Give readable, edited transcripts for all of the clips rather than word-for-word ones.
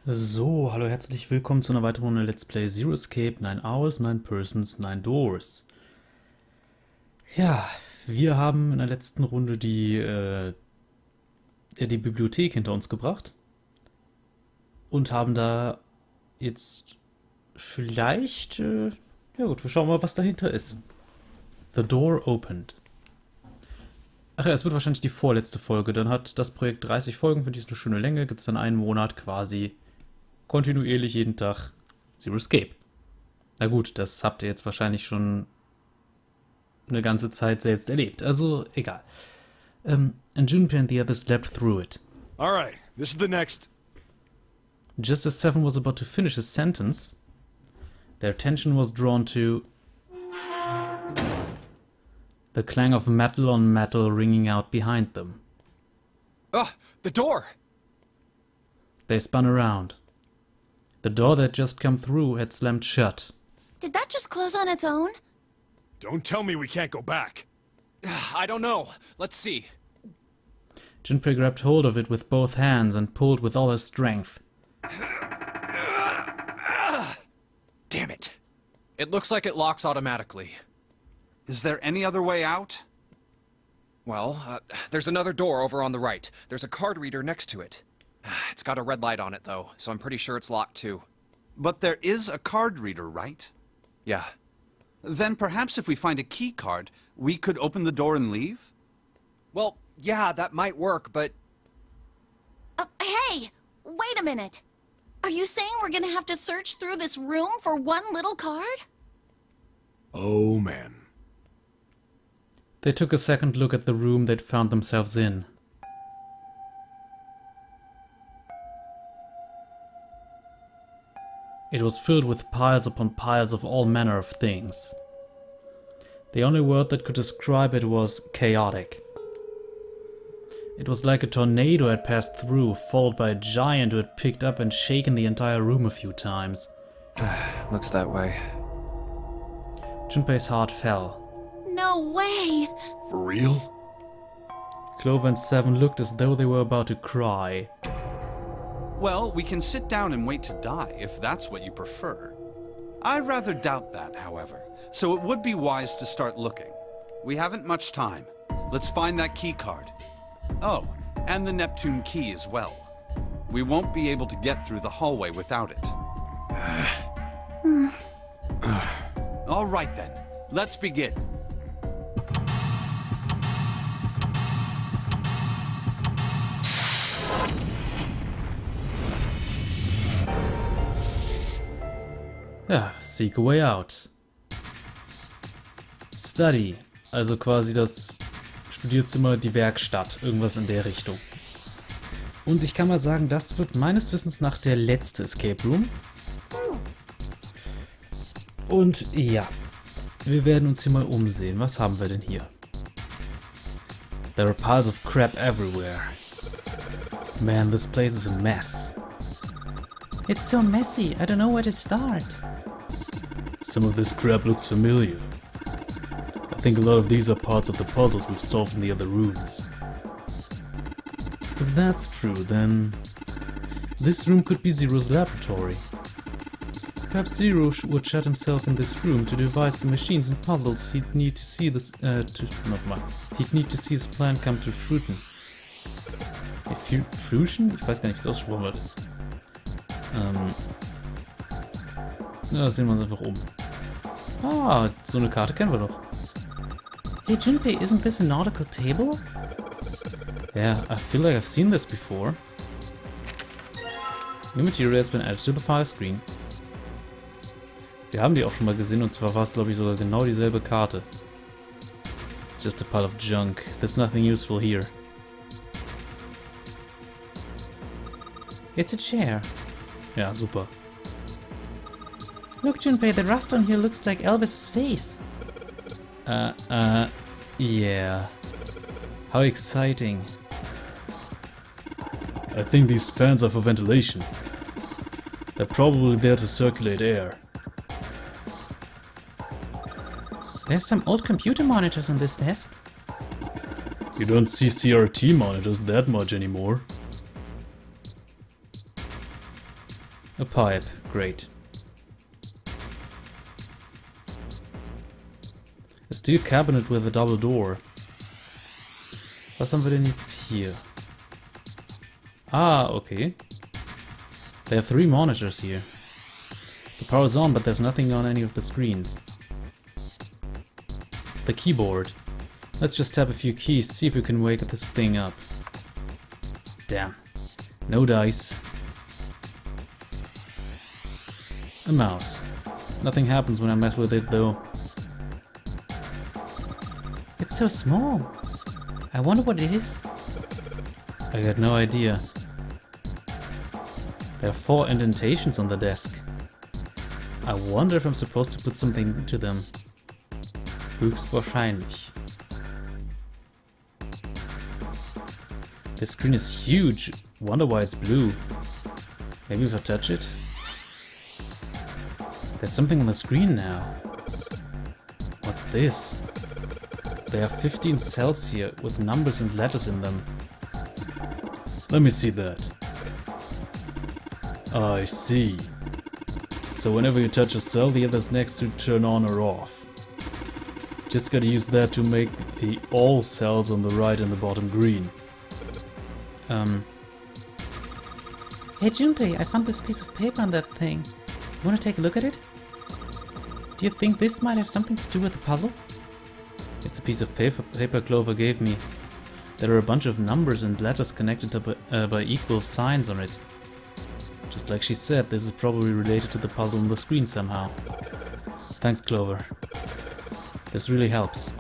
So, hallo, herzlich willkommen zu einer weiteren Runde Let's Play Zero Escape, 9 Hours, 9 Persons, 9 Doors. Ja, wir haben in der letzten Runde die Bibliothek hinter uns gebracht und haben da jetzt vielleicht, ja gut, wir schauen mal, was dahinter ist. The door opened. Ach ja, es wird wahrscheinlich die vorletzte Folge, dann hat das Projekt 30 Folgen, für die ist eine schöne Länge, gibt es dann einen Monat quasi kontinuierlich jeden Tag Zero Escape. Na gut, das habt ihr jetzt wahrscheinlich schon eine ganze Zeit selbst erlebt, also egal. And Junpei and the others slept through it. Alright, this is the next. Just as Seven was about to finish his sentence, their attention was drawn to the clang of metal on metal ringing out behind them. Ugh, the door! They spun around. The door they'd just come through had slammed shut. Did that just close on its own? Don't tell me we can't go back. I don't know. Let's see. Junpei grabbed hold of it with both hands and pulled with all his strength. Damn it. It looks like it locks automatically. Is there any other way out? Well, there's another door over on the right. There's a card reader next to it. It's got a red light on it, though, so I'm pretty sure it's locked, too. But there is a card reader, right? Yeah. Then perhaps if we find a key card, we could open the door and leave? Well, yeah, that might work, but... Hey! Wait a minute! Are you saying we're gonna have to search through this room for one little card? Oh, man. They took a second look at the room they'd found themselves in. It was filled with piles upon piles of all manner of things. The only word that could describe it was chaotic. It was like a tornado had passed through, followed by a giant who had picked up and shaken the entire room a few times. Looks that way. Junpei's heart fell. No way! For real? Clover and Seven looked as though they were about to cry. Well, we can sit down and wait to die, if that's what you prefer. I rather doubt that, however, so it would be wise to start looking. We haven't much time. Let's find that key card. Oh, and the Neptune key as well. We won't be able to get through the hallway without it. All right then, let's begin. Ja, seek a way out. Study, also quasi das Studierzimmer, die Werkstatt, irgendwas in der Richtung. Und ich kann mal sagen, das wird meines Wissens nach der letzte Escape Room. Und ja, wir werden uns hier mal umsehen. Was haben wir denn hier? There are piles of crap everywhere. Man, this place is a mess. It's so messy, I don't know where to start. Some of this crap looks familiar. I think a lot of these are parts of the puzzles we've solved in the other rooms. If that's true, then this room could be Zero's laboratory. Perhaps Zero would shut himself in this room to devise the machines and puzzles he'd need to see this he'd need to see his plan come to fruition. Fruition? Ich weiß gar nicht, wie es ausgesprochen wird. Ja, sehen wir uns einfach um. Ah, so eine Karte kennen wir doch. Hey Junpei, isn't this a nautical table? Yeah, I feel like I've seen this before. New material has been added to the file screen. Wir haben die auch schon mal gesehen, und zwar war es, glaube ich, sogar genau dieselbe Karte. Just a pile of junk. There's nothing useful here. It's a chair. Ja, super. Look, Junpei, the rust on here looks like Elvis's face. Yeah. How exciting. I think these fans are for ventilation. They're probably there to circulate air. There's some old computer monitors on this desk. You don't see CRT monitors that much anymore. A pipe. Great. A steel cabinet with a double door. Was haben wir denn jetzt hier? Ah, okay. There are 3 monitors here. The power's on, but there's nothing on any of the screens. The keyboard. Let's just tap a few keys, see if we can wake this thing up. Damn. No dice. A mouse. Nothing happens when I mess with it though. It's so small. I wonder what it is. I got no idea. There are 4 indentations on the desk. I wonder if I'm supposed to put something into them. Höchstwahrscheinlich. This screen is huge. Wonder why it's blue. Maybe if I touch it? There's something on the screen now. What's this? There are 15 cells here with numbers and letters in them. Let me see that. I see. So whenever you touch a cell, the others next to turn on or off. Just gotta use that to make the all cells on the right and the bottom green. Hey Junpei, I found this piece of paper on that thing. You wanna take a look at it? Do you think this might have something to do with the puzzle? It's a piece of paper Clover gave me. There are a bunch of numbers and letters connected by equal signs on it. Just like she said, this is probably related to the puzzle on the screen somehow. Thanks, Clover. This really helps.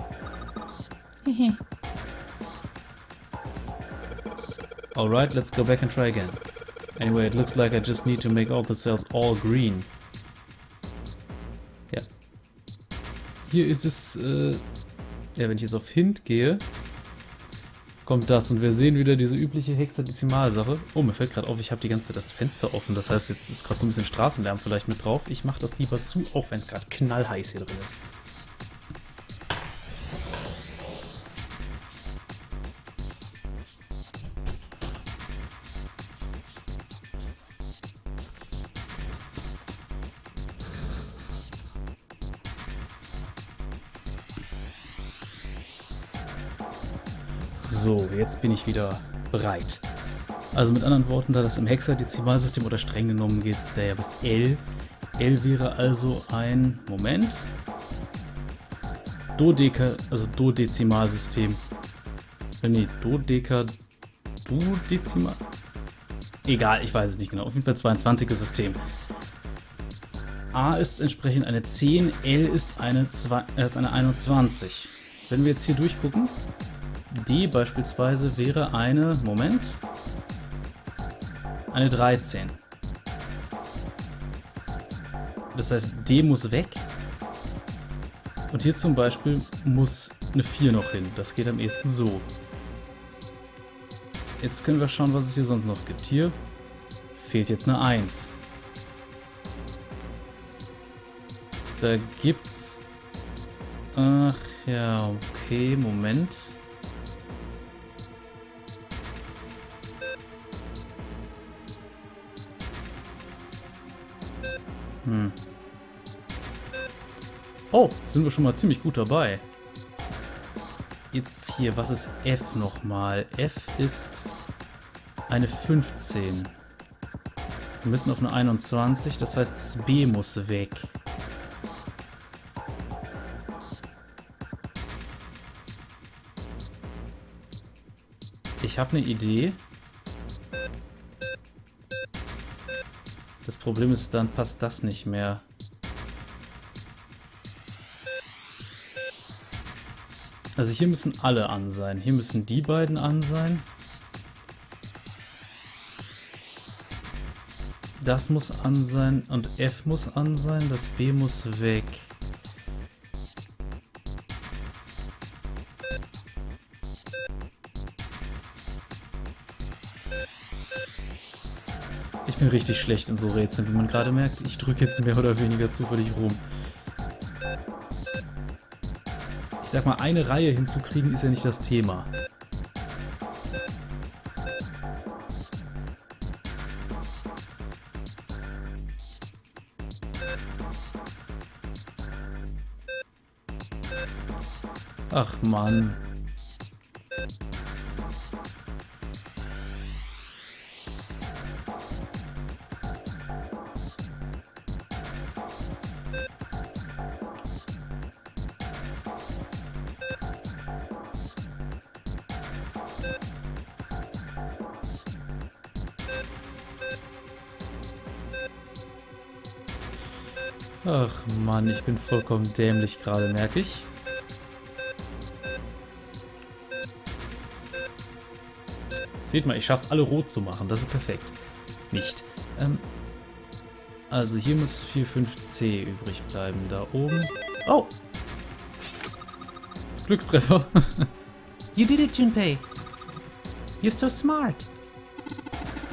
Alright, let's go back and try again. Anyway, it looks like I just need to make all the cells all green. Ja. Hier ist es, ja, wenn ich jetzt auf Hint gehe, kommt das und wir sehen wieder diese übliche Hexadezimalsache. Oh, mir fällt gerade auf, ich habe die ganze Zeit das Fenster offen, das heißt, jetzt ist gerade so ein bisschen Straßenlärm vielleicht mit drauf. Ich mache das lieber zu, auch wenn es gerade knallheiß hier drin ist. So, jetzt bin ich wieder bereit. Also mit anderen Worten, da das im Hexadezimalsystem oder streng genommen geht es da ja bis L. L wäre also ein, Moment, Dodezimalsystem. Nee, Dudezimal. Egal, ich weiß es nicht genau. Auf jeden Fall 22er System. A ist entsprechend eine 10, L ist eine 21. Wenn wir jetzt hier durchgucken, D beispielsweise wäre eine, Moment, eine 13. Das heißt, D muss weg. Und hier zum Beispiel muss eine 4 noch hin. Das geht am ehesten so. Jetzt können wir schauen, was es hier sonst noch gibt. Hier fehlt jetzt eine 1. Da gibt's... Ach ja, okay, Moment. Oh, sind wir schon mal ziemlich gut dabei. Jetzt hier, was ist F nochmal? F ist eine 15. Wir müssen auf eine 21, das heißt, das B muss weg. Ich habe eine Idee. Das Problem ist, dann passt das nicht mehr. Also hier müssen alle an sein. Hier müssen die beiden an sein. Das muss an sein und F muss an sein. Das B muss weg. Ich bin richtig schlecht in so Rätseln, wie man gerade merkt. Ich drücke jetzt mehr oder weniger zufällig rum. Ich sag mal, eine Reihe hinzukriegen ist ja nicht das Thema. Ach Mann. Ach Mann, ich bin vollkommen dämlich gerade, merke ich. Seht mal, ich schaff's alle rot zu machen, das ist perfekt. Nicht. Also hier muss 4,5C übrig bleiben, da oben. Oh! Glückstreffer. You did it, Junpei. You're so smart.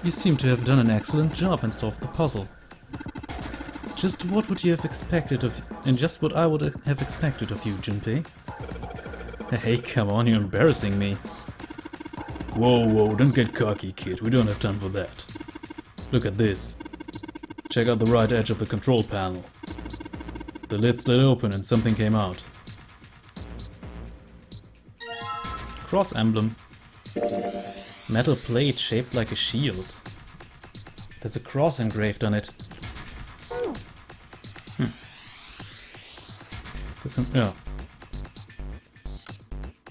You seem to have done an excellent job and solved the puzzle. Just what would you have expected of... And just what I would have expected of you, Junpei. Hey, come on, you're embarrassing me. Whoa, whoa, don't get cocky, kid. We don't have time for that. Look at this. Check out the right edge of the control panel. The lid slid open and something came out. Cross emblem. Metal plate shaped like a shield. There's a cross engraved on it. Ja.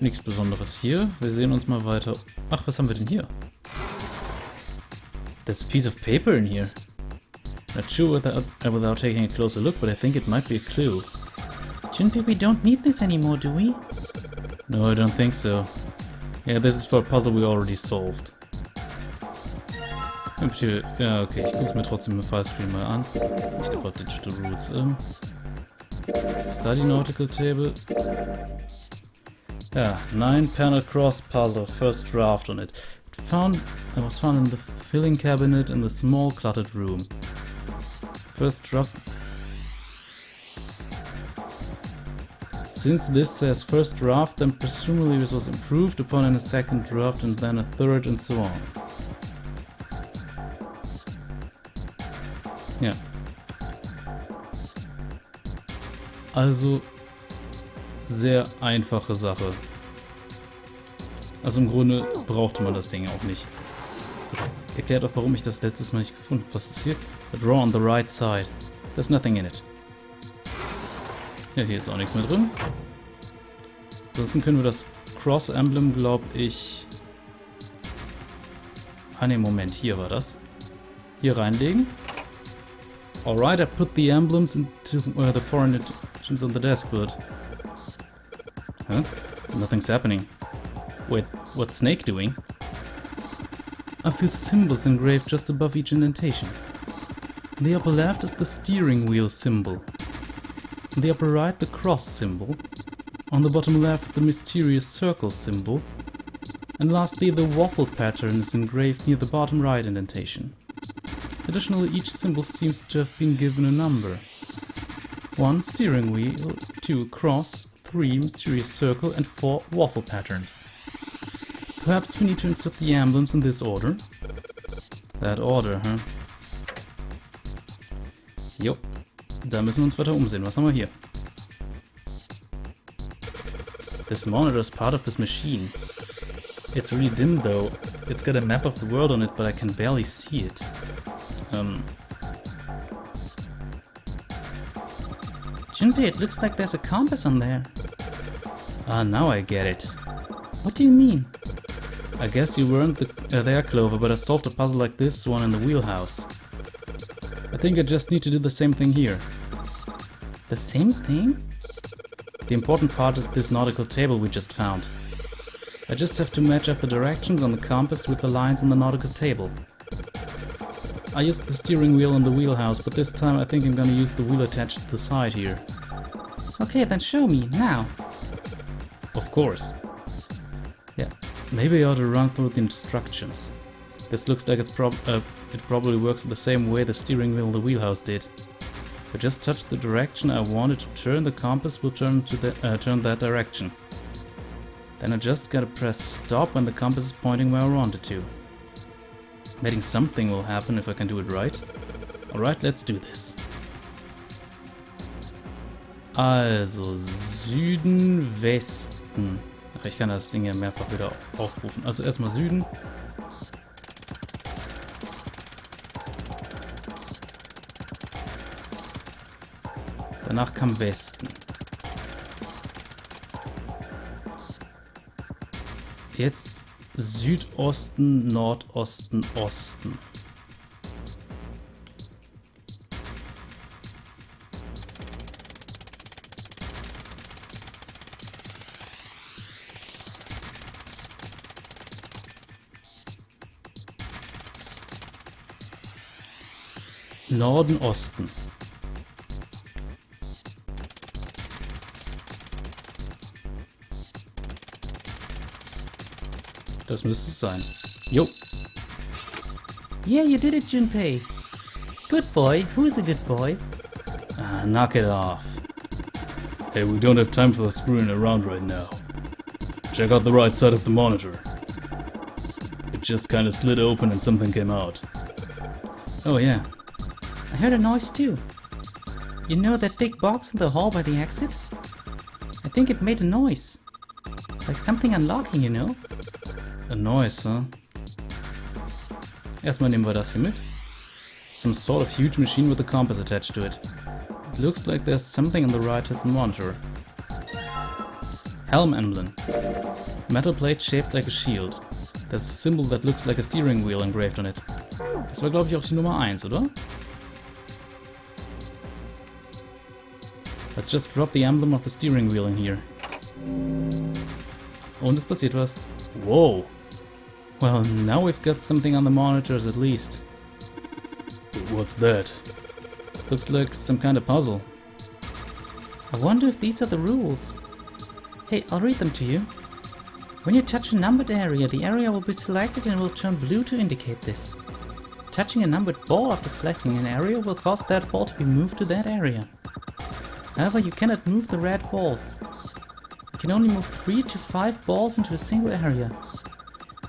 Nichts Besonderes hier. Wir sehen uns mal weiter. Ach, was haben wir denn hier? There's a piece of paper in here. Not sure without taking a closer look, but I think it might be a clue. Junpei, we don't need this anymore, do we? No, I don't think so. Yeah, this is for a puzzle we already solved. Ja, okay, ich guck's mir trotzdem im Filescreen mal an. Nicht about digital rules. Study nautical table. Yeah, 9-panel cross puzzle, first draft on it. It was found in the filling cabinet in the small cluttered room. First draft. Since this says first draft, then presumably this was improved upon in a second draft and then a third and so on. Ja. Also, sehr einfache Sache. Also im Grunde brauchte man das Ding auch nicht. Das erklärt auch, warum ich das letztes Mal nicht gefunden habe. Was ist hier? The draw on the right side. There's nothing in it. Ja, hier ist auch nichts mehr drin. Ansonsten können wir das Cross-Emblem, glaube ich... Ah ne, Moment, hier war das. Hier reinlegen. Alright, I put the emblems into the foreign editions on the desk, but... Huh? Nothing's happening. Wait, what's Snake doing? I feel symbols engraved just above each indentation. In the upper left is the steering wheel symbol. In the upper right, the cross symbol. On the bottom left, the mysterious circle symbol. And lastly, the waffle pattern is engraved near the bottom right indentation. Additionally, each symbol seems to have been given a number. 1 steering wheel, 2 cross, 3 mysterious circle, and 4 waffle patterns. Perhaps we need to insert the emblems in this order? That order, huh? Jo, da müssen wir uns weiter umsehen. Was haben wir hier? This monitor is part of this machine. It's really dim though. It's got a map of the world on it, but I can barely see it. Junpei, it looks like there's a compass on there. Ah, now I get it. What do you mean? I guess you weren't there, Clover, but I solved a puzzle like this one in the wheelhouse. I think I just need to do the same thing here. The same thing? The important part is this nautical table we just found. I just have to match up the directions on the compass with the lines on the nautical table. I used the steering wheel on the wheelhouse, but this time I think I'm gonna use the wheel attached to the side here. Okay, then show me, now. Of course. Yeah, maybe I ought to run through the instructions. This looks like it probably works the same way the steering wheel on the wheelhouse did. If I just touch the direction I wanted to turn, the compass will turn that direction. Then I just gotta press stop when the compass is pointing where I want it to. Betting something will happen if I can do it right. Alright, let's do this. Also, Süden, Westen. Ach, ich kann das Ding ja mehrfach wieder aufrufen. Also erstmal Süden. Danach kam Westen. Jetzt Südosten, Nordosten, Osten. Norden, Osten. Das müsste es sein. Jo. Yeah, you did it, Junpei. Good boy. Who's a good boy? Ah, knock it off. Hey, we don't have time for screwing around right now. Check out the right side of the monitor. It just kinda slid open and something came out. Oh yeah. I heard a noise too. You know that big box in the hall by the exit? I think it made a noise. Like something unlocking, you know? A noise, huh? Erstmal nehmen wir das hier mit. Some sort of huge machine with a compass attached to it. It looks like there's something on the right of the monitor. Helm emblem. Metal plate shaped like a shield. There's a symbol that looks like a steering wheel engraved on it. Das war, glaube ich, auch die Nummer 1, oder? Let's just drop the emblem of the steering wheel in here. Und es passiert was. Whoa! Well, now we've got something on the monitors at least. What's that? Looks like some kind of puzzle. I wonder if these are the rules. Hey, I'll read them to you. When you touch a numbered area, the area will be selected and will turn blue to indicate this. Touching a numbered ball after selecting an area will cause that ball to be moved to that area. However, you cannot move the red balls. You can only move 3 to 5 balls into a single area.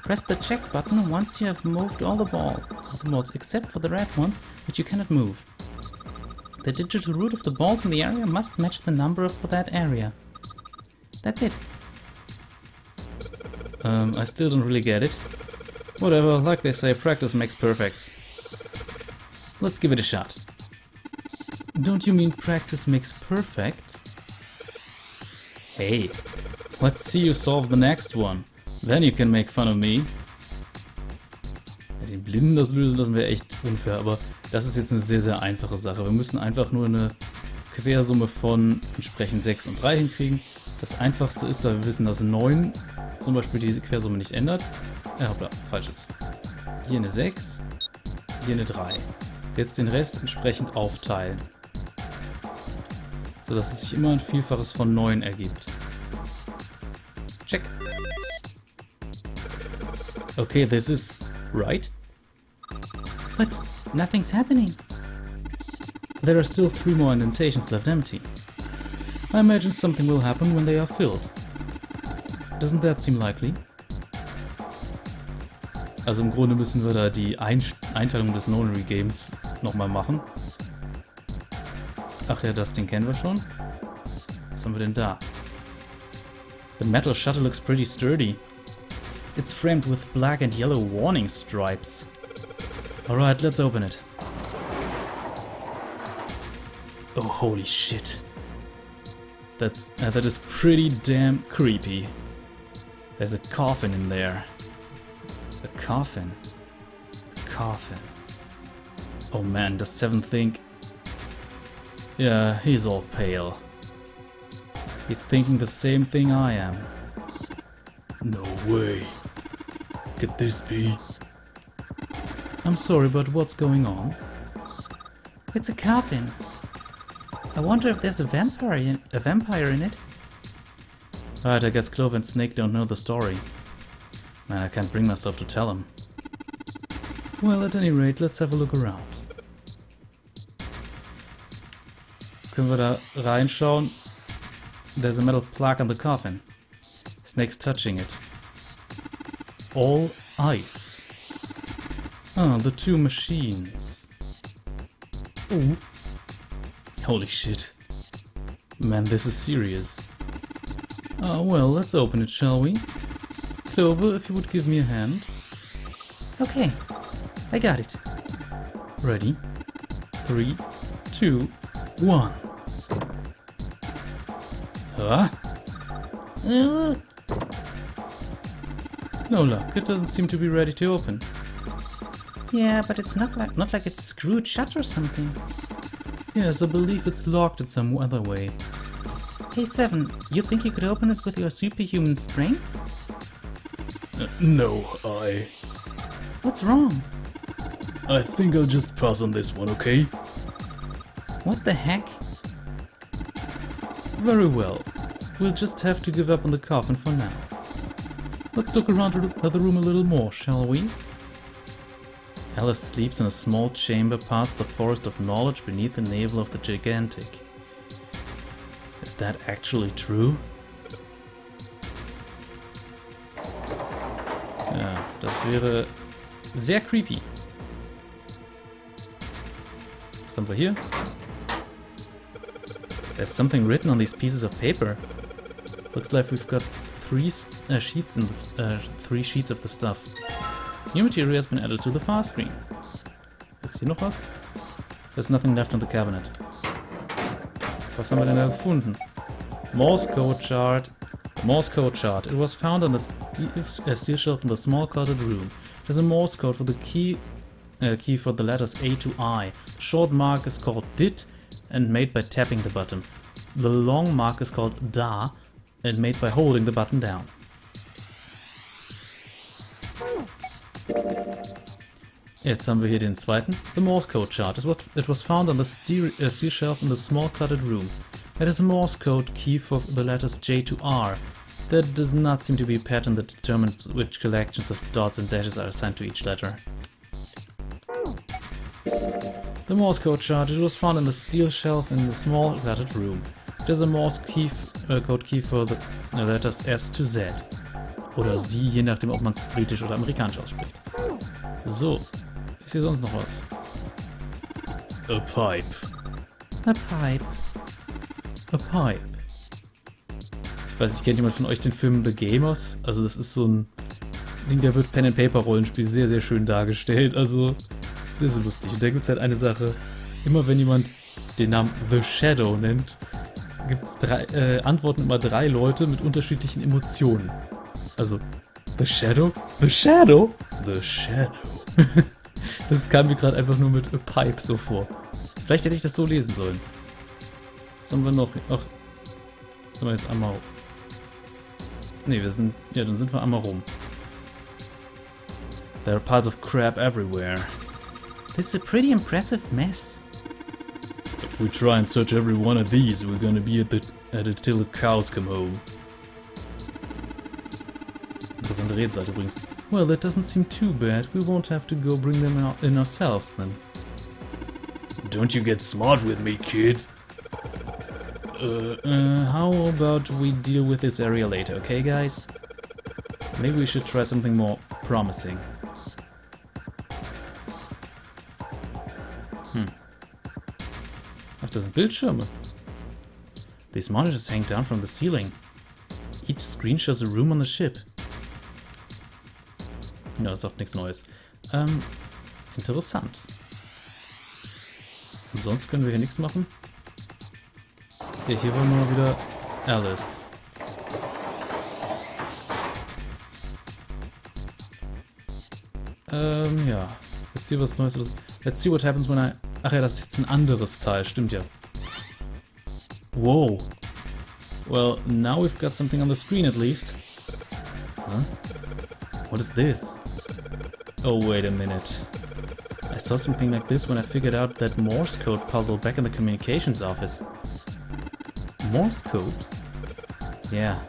Press the check button once you have moved all the balls except for the red ones, which you cannot move. The digital root of the balls in the area must match the number for that area. That's it. I still don't really get it. Whatever, like they say, practice makes perfect. Let's give it a shot. Don't you mean practice makes perfect? Hey, let's see you solve the next one. Then you can make fun of me. Ja, den Blinden das lösen, das wäre echt unfair, aber das ist jetzt eine sehr, sehr einfache Sache. Wir müssen einfach nur eine Quersumme von entsprechend 6 und 3 hinkriegen. Das einfachste ist, da wir wissen, dass 9 zum Beispiel diese Quersumme nicht ändert. Hoppla, falsches. Hier eine 6, hier eine 3. Jetzt den Rest entsprechend aufteilen. Sodass es sich immer ein Vielfaches von 9 ergibt. Check. Okay, this is right. But nothing's happening. There are still 3 more indentations left empty. I imagine something will happen when they are filled. Doesn't that seem likely? Also im Grunde müssen wir da die Einteilung des Nonary Games nochmal machen. Ach ja, das Ding kennen wir schon. Was haben wir denn da? The metal shutter looks pretty sturdy. It's framed with black and yellow warning stripes. Alright, let's open it. Oh, holy shit. That is pretty damn creepy. There's a coffin in there. A coffin. A coffin. Oh man, does Seven think... Yeah, he's all pale. He's thinking the same thing I am. No way. Could this be? I'm sorry, but what's going on? It's a coffin. I wonder if there's a vampire in it. Alright, I guess Clover and Snake don't know the story. Man, I can't bring myself to tell them. Well, at any rate, let's have a look around. Können wir da reinschauen? There's a metal plaque on the coffin. Snake's touching it. All ice. Oh, the 2 machines. Ooh. Holy shit. Man, this is serious. Well, let's open it, shall we? Clover, if you would give me a hand. Okay, I got it. Ready? 3, 2, 1. Huh? No luck, it doesn't seem to be ready to open. Yeah, but it's not like it's screwed shut or something. Yes, I believe it's locked in some other way. Hey Seven, you think you could open it with your superhuman strength? No, What's wrong? I think I'll just pass on this one, okay? What the heck? Very well. We'll just have to give up on the coffin for now. Let's look around the room a little more, shall we? Alice sleeps in a small chamber past the forest of knowledge beneath the navel of the gigantic. Is that actually true? Ja, das wäre sehr creepy. Was haben wir hier? There's something written on these pieces of paper. Looks like we've got three sheets in this, 3 sheets of the stuff. New material has been added to the file screen. Ist hier noch was? There's nothing left on the cabinet. Was haben wir denn da gefunden? Morse code chart. Morse code chart. It was found on the steel shelf in the small cluttered room. There's a Morse code for the key for the letters A to I. The short mark is called DIT and made by tapping the button. The long mark is called DA and made by holding the button down. Jetzt haben wir hier den zweiten, the Morse code chart. It was found on the steel shelf in the small cluttered room. It is a Morse code key for the letters J to R. There does not seem to be a pattern that determines which collections of dots and dashes are assigned to each letter. The Morse code chart. It was found in the steel shelf in the small cluttered room. It is a Morse code key for the letters S to Z. Oder Sie, je nachdem, ob man es britisch oder amerikanisch ausspricht. So. Ist hier sonst noch was? A pipe. A pipe. A pipe. Ich weiß nicht, kennt jemand von euch den Film The Gamers? Also das ist so ein Ding, da wird Pen-and-Paper-Rollenspiel sehr, sehr schön dargestellt. Also sehr, sehr lustig. Und da gibt es halt eine Sache. Immer wenn jemand den Namen The Shadow nennt, gibt es antworten immer 3 Leute mit unterschiedlichen Emotionen. Also The Shadow? The Shadow? The Shadow. Das kam mir gerade einfach nur mit A Pipe so vor. Vielleicht hätte ich das so lesen sollen. Was haben wir noch? Ach, sind wir jetzt einmal... Ne, wir sind... Ja, dann sind wir einmal rum. There are piles of crap everywhere. This is a pretty impressive mess. If we try and search every one of these, we're gonna be at it till the cows come home. Interessante Redseite übrigens. Well, that doesn't seem too bad. We won't have to go bring them out in ourselves then. Don't you get smart with me, kid. How about we deal with this area later, okay guys? Maybe we should try something more promising. Ach, das sind Bildschirme. These monitors hang down from the ceiling. Each screen shows a room on the ship. Ja, das ist auch nichts Neues. Interessant. Und sonst können wir hier nichts machen. Okay, hier wollen wir mal wieder Alice. Ja. Gibt's hier was Neues? Let's see what happens when I... Ach ja, das ist jetzt ein anderes Teil. Stimmt ja. Wow. Well, now we've got something on the screen at least. Huh? What is this? Oh, wait a minute. I saw something like this when I figured out that Morse code puzzle back in the communications office. Morse code? Yeah.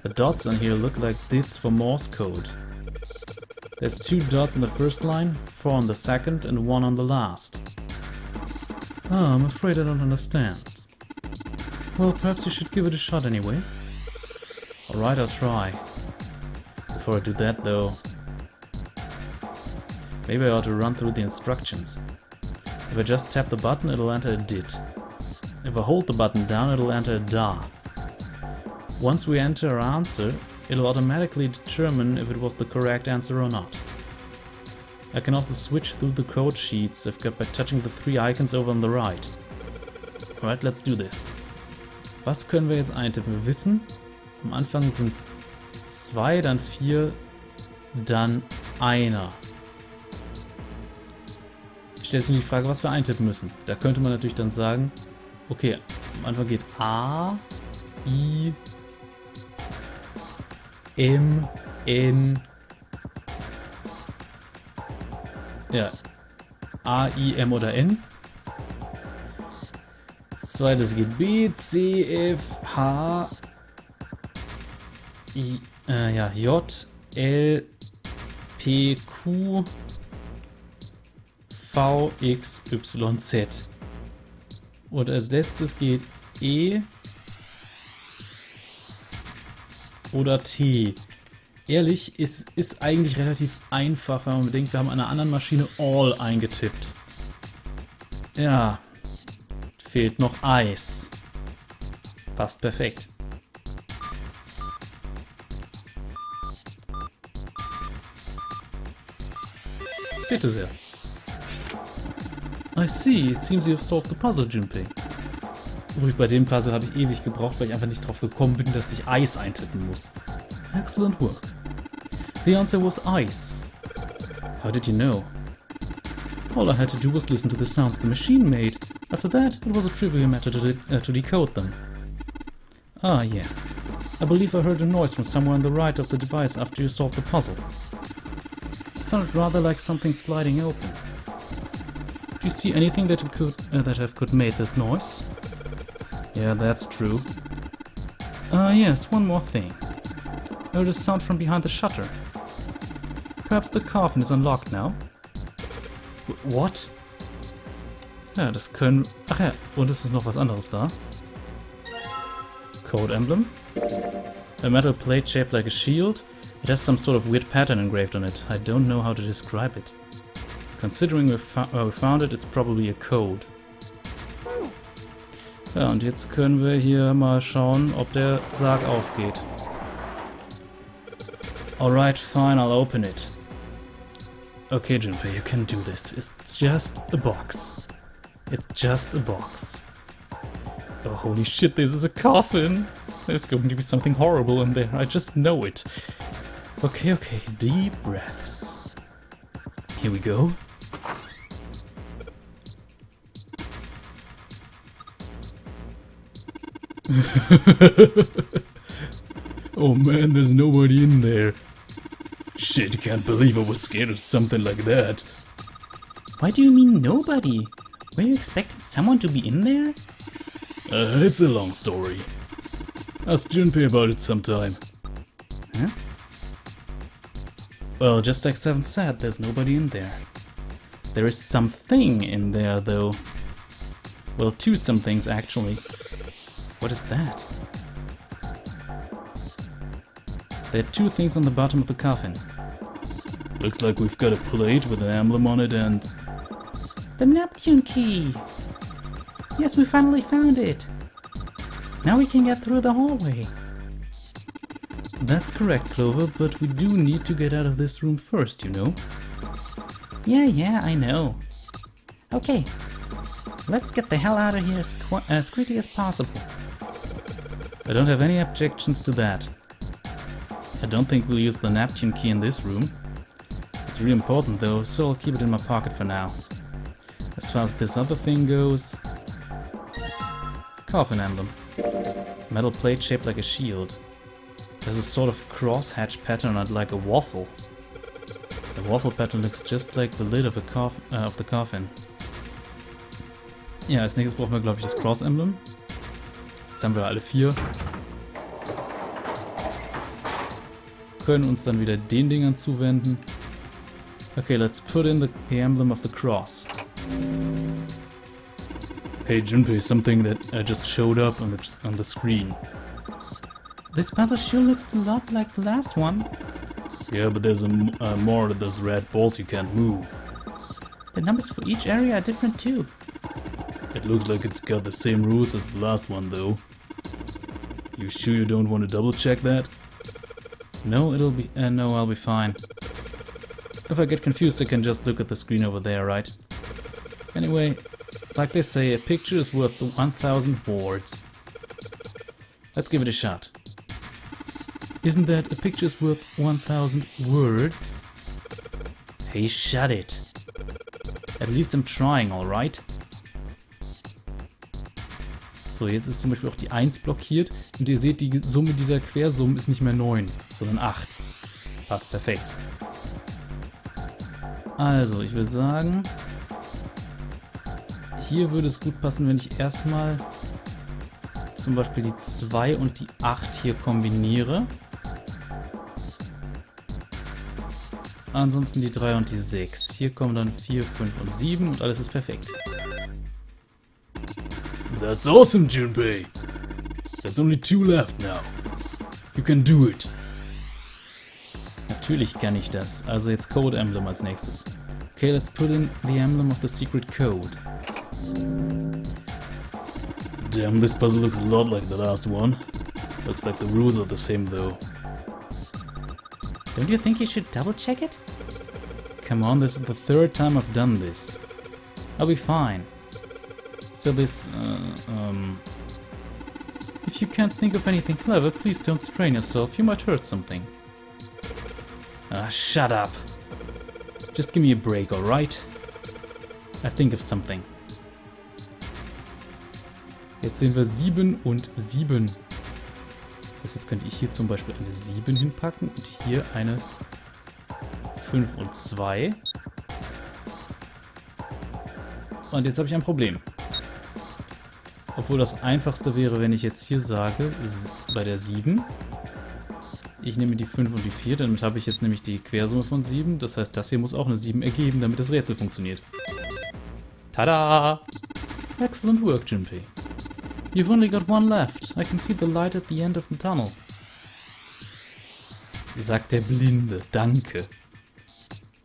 The dots on here look like dits for Morse code. There's 2 dots in the first line, 4 on the second, and 1 on the last. Oh, I'm afraid I don't understand. Well, perhaps you should give it a shot anyway. Alright, I'll try. Before I do that, though, maybe I ought to run through the instructions. If I just tap the button, it'll enter a DIT. If I hold the button down, it'll enter a DA. Once we enter our answer, it'll automatically determine if it was the correct answer or not. I can also switch through the code sheets I've got by touching the 3 icons over on the right. Alright, let's do this. Was können wir jetzt eintippen? Wir wissen, am Anfang sind es 2, dann 4, dann 1. Ich stelle jetzt nur die Frage, was wir eintippen müssen. Da könnte man natürlich dann sagen, okay, am Anfang geht A, I, M, N, ja, A, I, M oder N. Zweites geht B, C, F, H, I, ja, J, L, P, Q, V, X, Y, Z. Und als letztes geht E oder T. Ehrlich, es ist eigentlich relativ einfach, wenn man bedenkt, wir haben an einer anderen Maschine All eingetippt. Ja, fehlt noch Eis. Passt perfekt. Bitte sehr. I see, it seems you have solved the puzzle, Junpei. Übrigens, bei dem Puzzle habe ich ewig gebraucht, weil ich einfach nicht drauf gekommen bin, dass ich Eis eintippen muss. Excellent work. The answer was ice. How did you know? All I had to do was listen to the sounds the machine made. After that, it was a trivial matter to decode them. Ah, yes. I believe I heard a noise from somewhere on the right of the device after you solved the puzzle. It sounded rather like something sliding open. Do you see anything that could made that noise? Yeah, that's true. Yes, one more thing. I heard a sound from behind the shutter. Perhaps the coffin is unlocked now. What? Ja, das können... Ach ja, und es ist noch was anderes da. Code emblem. A metal plate shaped like a shield. It has some sort of weird pattern engraved on it. I don't know how to describe it. Considering we found it, it's probably a code. Ja, und jetzt können wir hier mal schauen, ob der Sarg aufgeht. Alright, fine, I'll open it. Okay, Junpei, you can do this. It's just a box. It's just a box. Oh, holy shit, this is a coffin! There's going to be something horrible in there, I just know it. Okay, deep breaths. Here we go. Oh man, there's nobody in there. Shit, can't believe I was scared of something like that. Why do you mean nobody? Were you expecting someone to be in there? It's a long story. Ask Junpei about it sometime. Huh? Well, just like Seven said, there's nobody in there. There is something in there, though. Well, 2 somethings, actually. What is that? There are 2 things on the bottom of the coffin. Looks like we've got a plate with an emblem on it and... The Neptune key! Yes, we finally found it! Now we can get through the hallway. That's correct, Clover, but we do need to get out of this room first, you know? Yeah, I know. Okay, let's get the hell out of here as quickly as possible. I don't have any objections to that. I don't think we'll use the Neptune key in this room. It's really important though, so I'll keep it in my pocket for now. As far as this other thing goes... Coffin emblem. Metal plate shaped like a shield. There's a sort of cross-hatch pattern on it, like a waffle. The waffle pattern looks just like the lid of the coffin. Ja, als nächstes brauchen wir, glaube ich, das Cross-Emblem. Jetzt haben wir alle 4. Können uns dann wieder den Dingern zuwenden. Okay, let's put in the emblem of the cross. Hey Junpei, something that just showed up on the screen. This puzzle sure looks a lot like the last one. Yeah, but there's more of those red balls you can't move. The numbers for each area are different too. It looks like it's got the same rules as the last one though. You sure you don't want to double check that? No, I'll be fine. If I get confused, I can just look at the screen over there, right? Anyway, like they say, a picture is worth 1,000 words. Let's give it a shot. Isn't that a picture's worth 1,000 words? Hey, shut it. At least I'm trying, alright? So, jetzt ist zum Beispiel auch die 1 blockiert und ihr seht, die Summe dieser Quersummen ist nicht mehr 9, sondern 8. Passt perfekt. Also, ich würde sagen, hier würde es gut passen, wenn ich erstmal zum Beispiel die 2 und die 8 hier kombiniere. Ansonsten die 3 und die 6. Hier kommen dann 4, 5 und 7 und alles ist perfekt. That's awesome, Junpei. There's only 2 left now. You can do it. Natürlich kann ich das. Also jetzt Code Emblem als nächstes. Okay, let's put in the emblem of the secret code. Damn, this puzzle looks a lot like the last one. Looks like the rules are the same though. Don't you think you should double check it? Come on, this is the 3rd time I've done this. I'll be fine. So this, if you can't think of anything clever, please don't strain yourself, you might hurt something. Ah, shut up. Just give me a break, alright? I think of something. Jetzt sehen wir 7 und 7. Das heißt, jetzt könnte ich hier zum Beispiel eine 7 hinpacken und hier eine 5 und 2. Und jetzt habe ich ein Problem. Obwohl das einfachste wäre, wenn ich jetzt hier sage, bei der 7, ich nehme die 5 und die 4, damit habe ich jetzt nämlich die Quersumme von 7. Das heißt, das hier muss auch eine 7 ergeben, damit das Rätsel funktioniert. Tada! Excellent work, Junpei. You've only got 1 left. I can see the light at the end of the tunnel. Sagt der Blinde. Danke.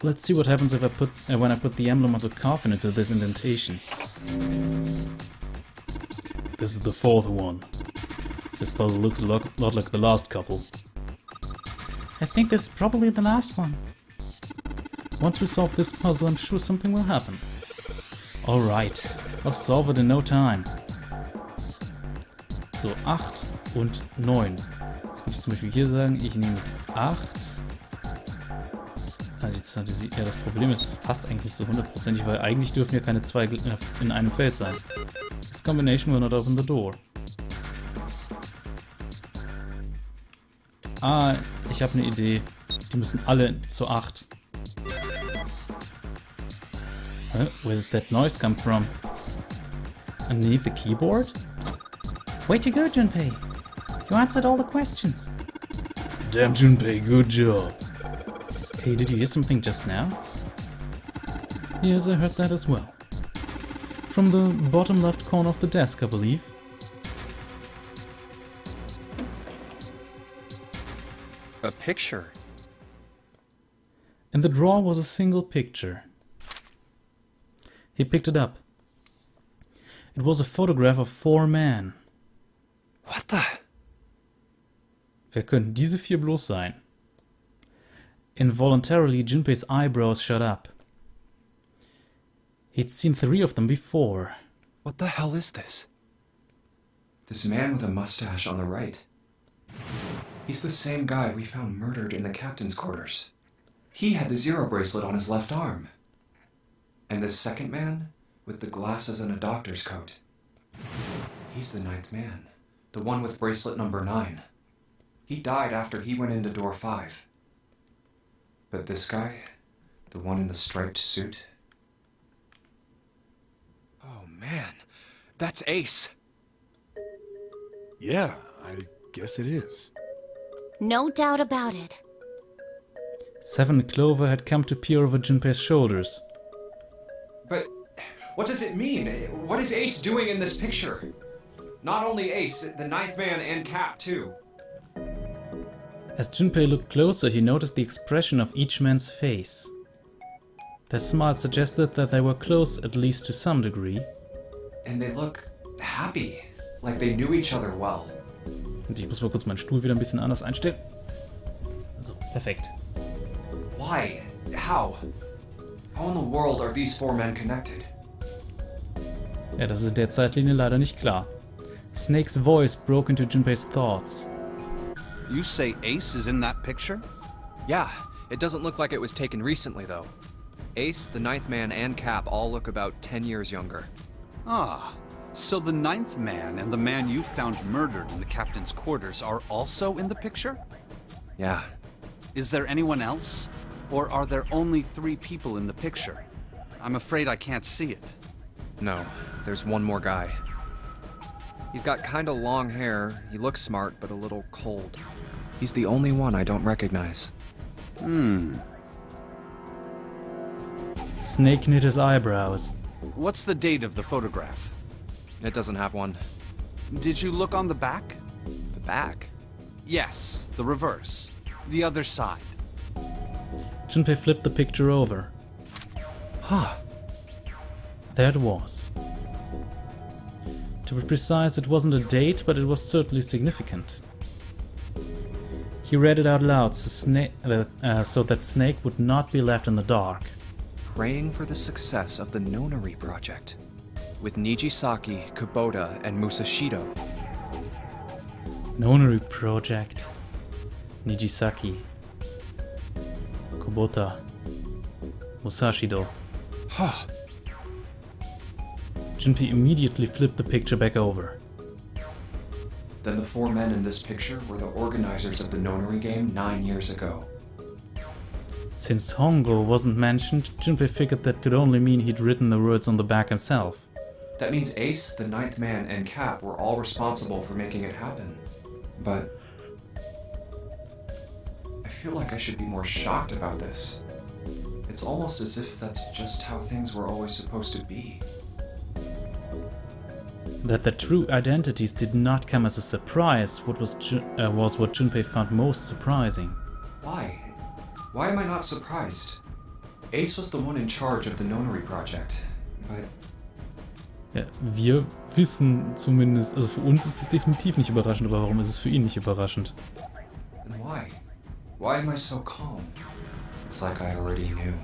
Let's see what happens if when I put the emblem of the coffin into this indentation. This is the 4th one. This puzzle looks a lot like the last couple. I think this is probably the last one. Once we solve this puzzle, I'm sure something will happen. Alright, I'll solve it in no time. So, 8 und 9. Jetzt könnte ich zum Beispiel hier sagen, ich nehme 8. Ja, das Problem ist, es passt eigentlich so 100%, weil eigentlich dürfen ja keine 2 in einem Feld sein. This combination will not open the door. Ah, ich habe eine Idee. Die müssen alle zu 8. Where did that noise come from? Underneath the keyboard? Way to go, Junpei. You answered all the questions. Damn, Junpei, good job. Hey, did you hear something just now? Yes, I heard that as well. From the bottom left corner of the desk, I believe. A picture. In the drawer was a single picture. He picked it up. It was a photograph of 4 men. What the? Wer könnten diese 4 bloß sein? Involuntarily, Junpei's eyebrows shot up. He'd seen 3 of them before. What the hell is this? This man with a mustache on the right. He's the same guy we found murdered in the captain's quarters. He had the 0 bracelet on his left arm. And this second man, with the glasses and a doctor's coat. He's the 9th man, the one with bracelet number 9. He died after he went into door 5. But this guy, the one in the striped suit... Oh man, that's Ace. Yeah, I guess it is. No doubt about it. 7 Clover had come to peer over Junpei's shoulders. But what does it mean? What is Ace doing in this picture? Not only Ace, the 9th man and Cap too. As Junpei looked closer, he noticed the expression of each man's face. Their smile suggested that they were close, at least to some degree. And they look happy, like they knew each other well. Und ich muss mal kurz meinen Stuhl wieder ein bisschen anders einstellen. So, perfekt. Why? How? How in the world are these 4 men connected? Ja, das ist in der Zeitlinie leider nicht klar. Snake's voice broke into Junpei's thoughts. You say Ace is in that picture? Yeah, it doesn't look like it was taken recently, though. Ace, the 9th man, and Cap all look about 10 years younger. Ah, so the 9th man and the man you found murdered in the captain's quarters are also in the picture? Yeah. Is there anyone else? Or are there only 3 people in the picture? I'm afraid I can't see it. No, there's one more guy. He's got kinda long hair, he looks smart, but a little cold. He's the only one I don't recognize. Snake knit his eyebrows. What's the date of the photograph? It doesn't have one. Did you look on the back? The back? Yes, the reverse. The other side. Junpei flipped the picture over. Huh. There it was. To be precise, it wasn't a date, but it was certainly significant. He read it out loud so that Snake would not be left in the dark. Praying for the success of the Nonary project. With Nijisaki, Kubota, and Musashido. Nonary project. Nijisaki. Kubota. Musashido. Junpei immediately flipped the picture back over. Then the 4 men in this picture were the organizers of the Nonary game 9 years ago. Since Hongo wasn't mentioned, Junpei figured that could only mean he'd written the words on the back himself. That means Ace, the 9th man, and Cap were all responsible for making it happen. But I feel like I should be more shocked about this. It's almost as if that's just how things were always supposed to be. That the true identities did not come as a surprise was what Junpei found most surprising. Why? Why am I not surprised? Ace was the one in charge of the Nonary project, but Ja, wir wissen zumindest, also für uns ist es definitiv nicht überraschend, aber warum ist es für ihn nicht überraschend? then why? Why am I so calm? It's like I already knew.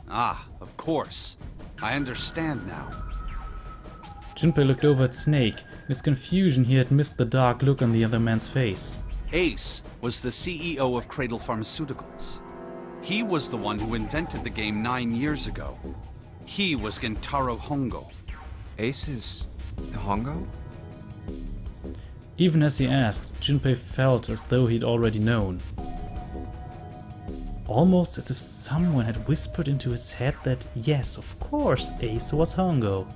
Ah, of course. I understand now. Junpei looked over at Snake. In his confusion, he had missed the dark look on the other man's face. Ace was the CEO of Cradle Pharmaceuticals. He was the one who invented the game 9 years ago. He was Gentaro Hongo. Ace is Hongo? Even as he asked, Junpei felt as though he'd already known. Almost as if someone had whispered into his head that, yes, of course, Ace was Hongo.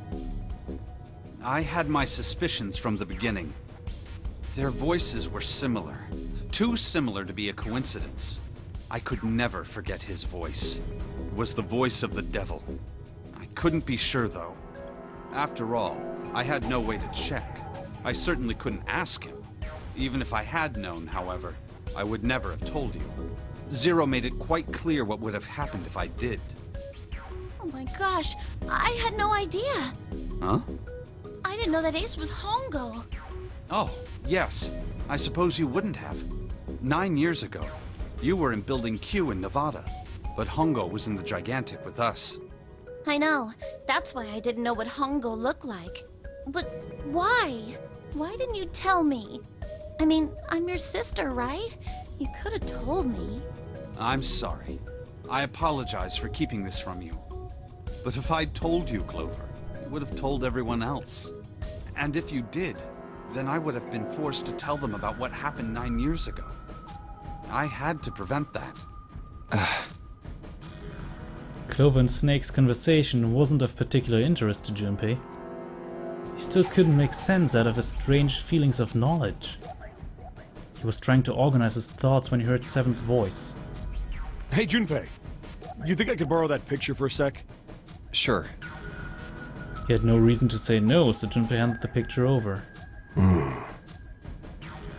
I had my suspicions from the beginning. Their voices were similar. Too similar to be a coincidence. I could never forget his voice. It was the voice of the devil. I couldn't be sure, though. After all, I had no way to check. I certainly couldn't ask him. Even if I had known, however, I would never have told you. Zero made it quite clear what would have happened if I did. Oh my gosh, I had no idea. Huh? I didn't know that Ace was Hongo. Oh, yes. I suppose you wouldn't have. 9 years ago, you were in Building Q in Nevada, but Hongo was in the Gigantic with us. I know. That's why I didn't know what Hongo looked like. But why? Why didn't you tell me? I mean, I'm your sister, right? You could have told me. I'm sorry. I apologize for keeping this from you. But if I'd told you, Clover, I would have told everyone else. And if you did, then I would have been forced to tell them about what happened 9 years ago. I had to prevent that. Clover and Snake's conversation wasn't of particular interest to Junpei. He still couldn't make sense out of his strange feelings of knowledge. He was trying to organize his thoughts when he heard Seven's voice. Hey, Junpei. You think I could borrow that picture for a sec? Sure. He had no reason to say no, so Junpei handed the picture over.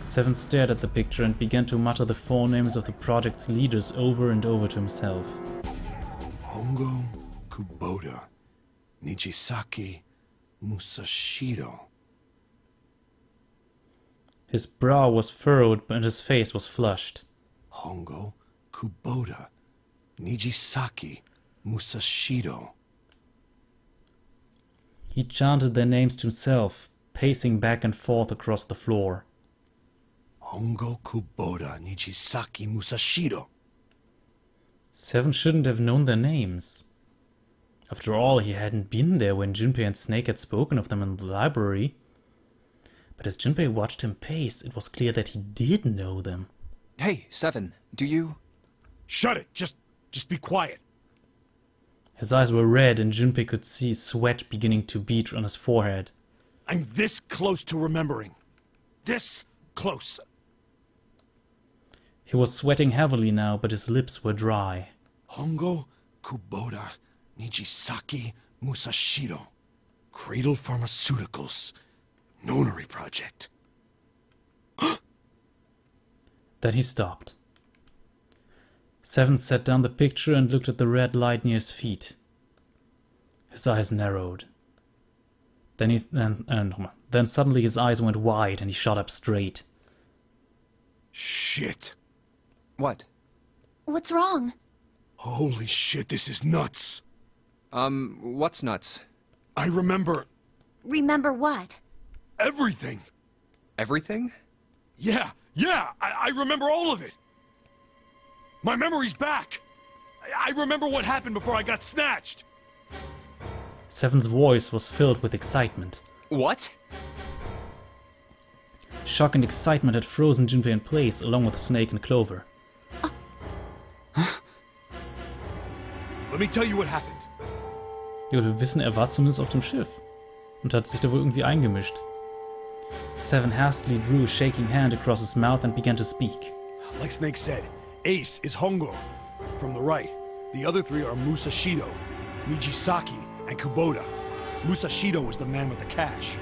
Seven stared at the picture and began to mutter the forenames of the project's leaders over and over to himself. Hongo, Kubota, Nijisaki, Musashido. His brow was furrowed and his face was flushed. Hongo, Kubota, Nijisaki, Musashido. He chanted their names to himself, pacing back and forth across the floor. Hongo, Kubota, Nijisaki, Musashido. Seven shouldn't have known their names. After all, he hadn't been there when Junpei and Snake had spoken of them in the library. But as Junpei watched him pace, it was clear that he did know them. Hey, Seven, do you... Shut it! Just be quiet. His eyes were red and Junpei could see sweat beginning to bead on his forehead. I'm this close to remembering. This close. He was sweating heavily now, but his lips were dry. Hongo, Kubota, Nijisaki, Musashido. Cradle Pharmaceuticals. Nonary Project. Then he stopped. Seven set down the picture and looked at the red light near his feet. His eyes narrowed. Then suddenly his eyes went wide and he shot up straight. Shit. What? What's wrong? Holy shit, this is nuts. What's nuts? I remember Remember what? everything. Everything? Yeah, I remember all of it. My memory's back. I remember what happened before I got snatched. Seven's voice was filled with excitement. What? Shock and excitement had frozen Junpei in place, along with Snake and Clover. Let me tell you what happened. Ja, wir wissen, er war zumindest auf dem Schiff und hat sich da wohl irgendwie eingemischt. Seven hastily drew a shaking hand across his mouth and began to speak. Like Snake said, Ace is Hongo, from the right. The other three are Musashido, Nijisaki, and Kubota. Musashido was the man with the cash.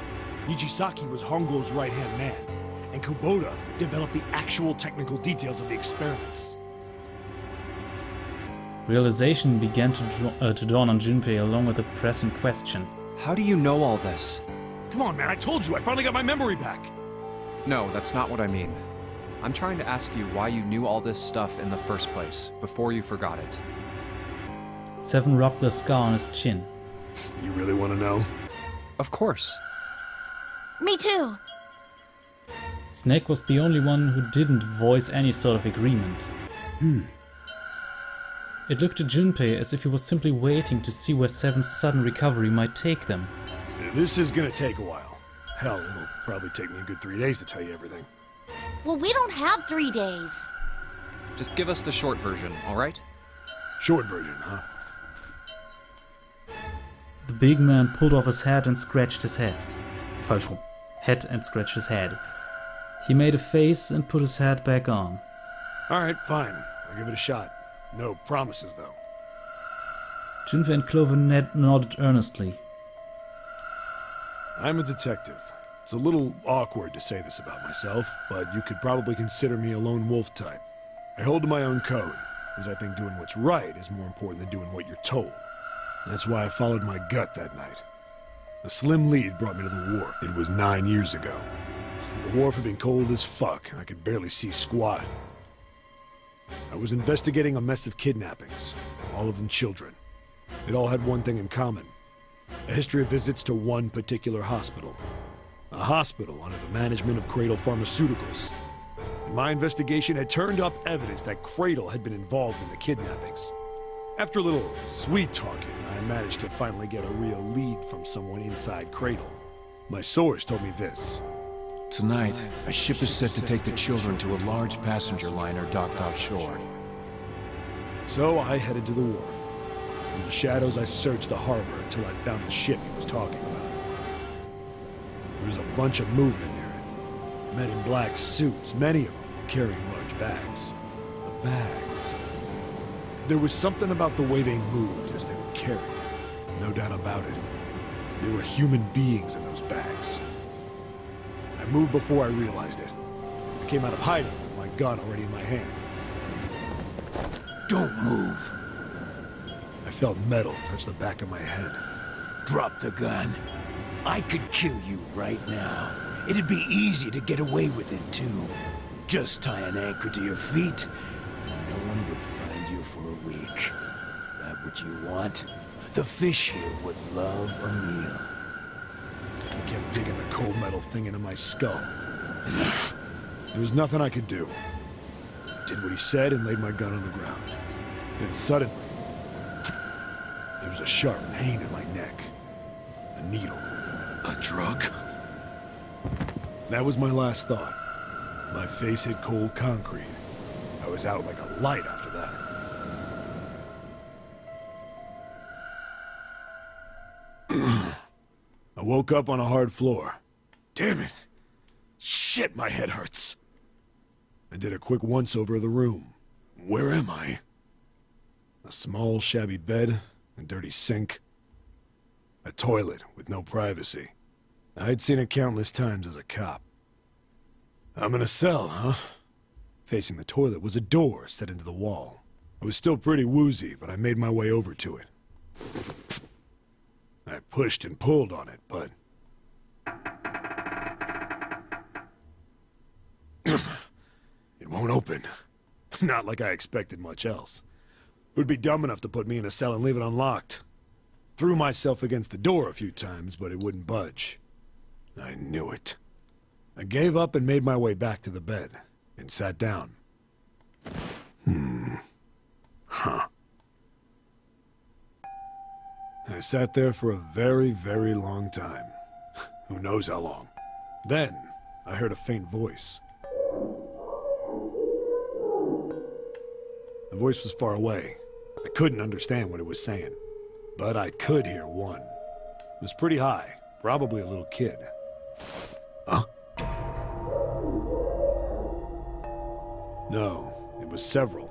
Nijisaki was Hongo's right-hand man. And Kubota developed the actual technical details of the experiments. Realization began to dawn on Junpei along with the pressing question. How do you know all this? Come on, man, I told you, I finally got my memory back. No, that's not what I mean. I'm trying to ask you why you knew all this stuff in the first place, before you forgot it. Seven rubbed the scar on his chin. You really want to know? Of course. Me too. Snake was the only one who didn't voice any sort of agreement. It looked to Junpei as if he was simply waiting to see where Seven's sudden recovery might take them. This is gonna take a while. Hell, it'll probably take me a good 3 days to tell you everything. Well, we don't have 3 days. Just give us the short version, alright? Short version, huh? The big man pulled off his hat and scratched his head. Falsch rum. Head and scratched his head. He made a face and put his hat back on. Alright, fine. I'll give it a shot. No promises, though. Junpei and Clover nodded earnestly. I'm a detective. It's a little awkward to say this about myself, but you could probably consider me a lone wolf type. I hold to my own code, as I think doing what's right is more important than doing what you're told. That's why I followed my gut that night. A slim lead brought me to the wharf. It was 9 years ago. The wharf had been cold as fuck, and I could barely see squat. I was investigating a mess of kidnappings, all of them children. It all had one thing in common. A history of visits to one particular hospital. A hospital under the management of Cradle Pharmaceuticals. And my investigation had turned up evidence that Cradle had been involved in the kidnappings. After a little sweet-talking, I managed to finally get a real lead from someone inside Cradle. My source told me this. Tonight, a ship is set to take the children to a large passenger liner docked offshore. So I headed to the wharf. In the shadows, I searched the harbor until I found the ship he was talking about. There was a bunch of movement near it. Men in black suits, many of them were carrying large bags. The bags... There was something about the way they moved as they were carried. No doubt about it. There were human beings in those bags. I moved before I realized it. I came out of hiding with my gun already in my hand. Don't move. I felt metal touch the back of my head. Drop the gun. I could kill you right now. It'd be easy to get away with it, too. Just tie an anchor to your feet, and no one would find you for a week. That what you want? The fish here would love a meal. I kept digging the cold metal thing into my skull. There was nothing I could do. I did what he said and laid my gun on the ground. Then suddenly, there was a sharp pain in my neck. A needle. A drug? That was my last thought. My face hit cold concrete. I was out like a light after that. I woke up on a hard floor. Damn it! Shit, my head hurts. I did a quick once-over of the room. Where am I? A small, shabby bed, a dirty sink, a toilet with no privacy. I'd seen it countless times as a cop. I'm in a cell, huh? Facing the toilet was a door set into the wall. I was still pretty woozy, but I made my way over to it. I pushed and pulled on it, but... it won't open. Not like I expected much else. It would be dumb enough to put me in a cell and leave it unlocked. Threw myself against the door a few times, but it wouldn't budge. I knew it. I gave up and made my way back to the bed, and sat down. Huh. I sat there for a very, very long time. Who knows how long. Then, I heard a faint voice. The voice was far away. I couldn't understand what it was saying. But I could hear one. It was pretty high, probably a little kid. Huh? No, it was several.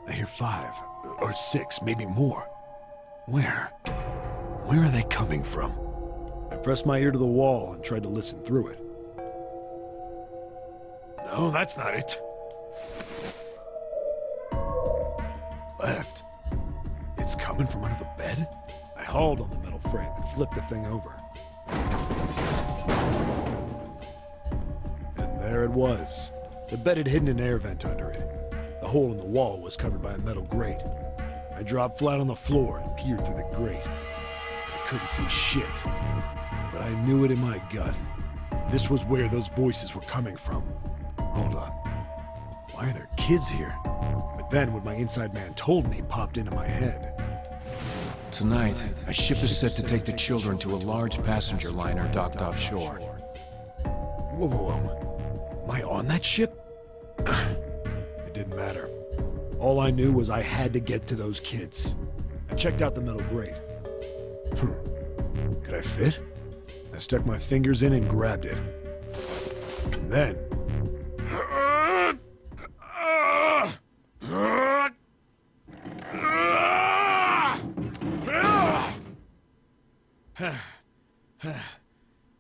I hear 5, or 6, maybe more. Where? Where are they coming from? I pressed my ear to the wall and tried to listen through it. No, that's not it. Left. It's coming from under the bed? I hauled on the metal frame and flipped the thing over. And there it was. The bed had hidden an air vent under it. The hole in the wall was covered by a metal grate. I dropped flat on the floor and peered through the grate. I couldn't see shit, but I knew it in my gut. This was where those voices were coming from. Hold on. Why are there kids here? But then what my inside man told me popped into my head. Tonight, a ship is set to take the children to a large passenger liner docked offshore. Whoa, whoa, whoa. Am I on that ship? It didn't matter. All I knew was I had to get to those kids. I checked out the metal grate. Could I fit? I stuck my fingers in and grabbed it. And then...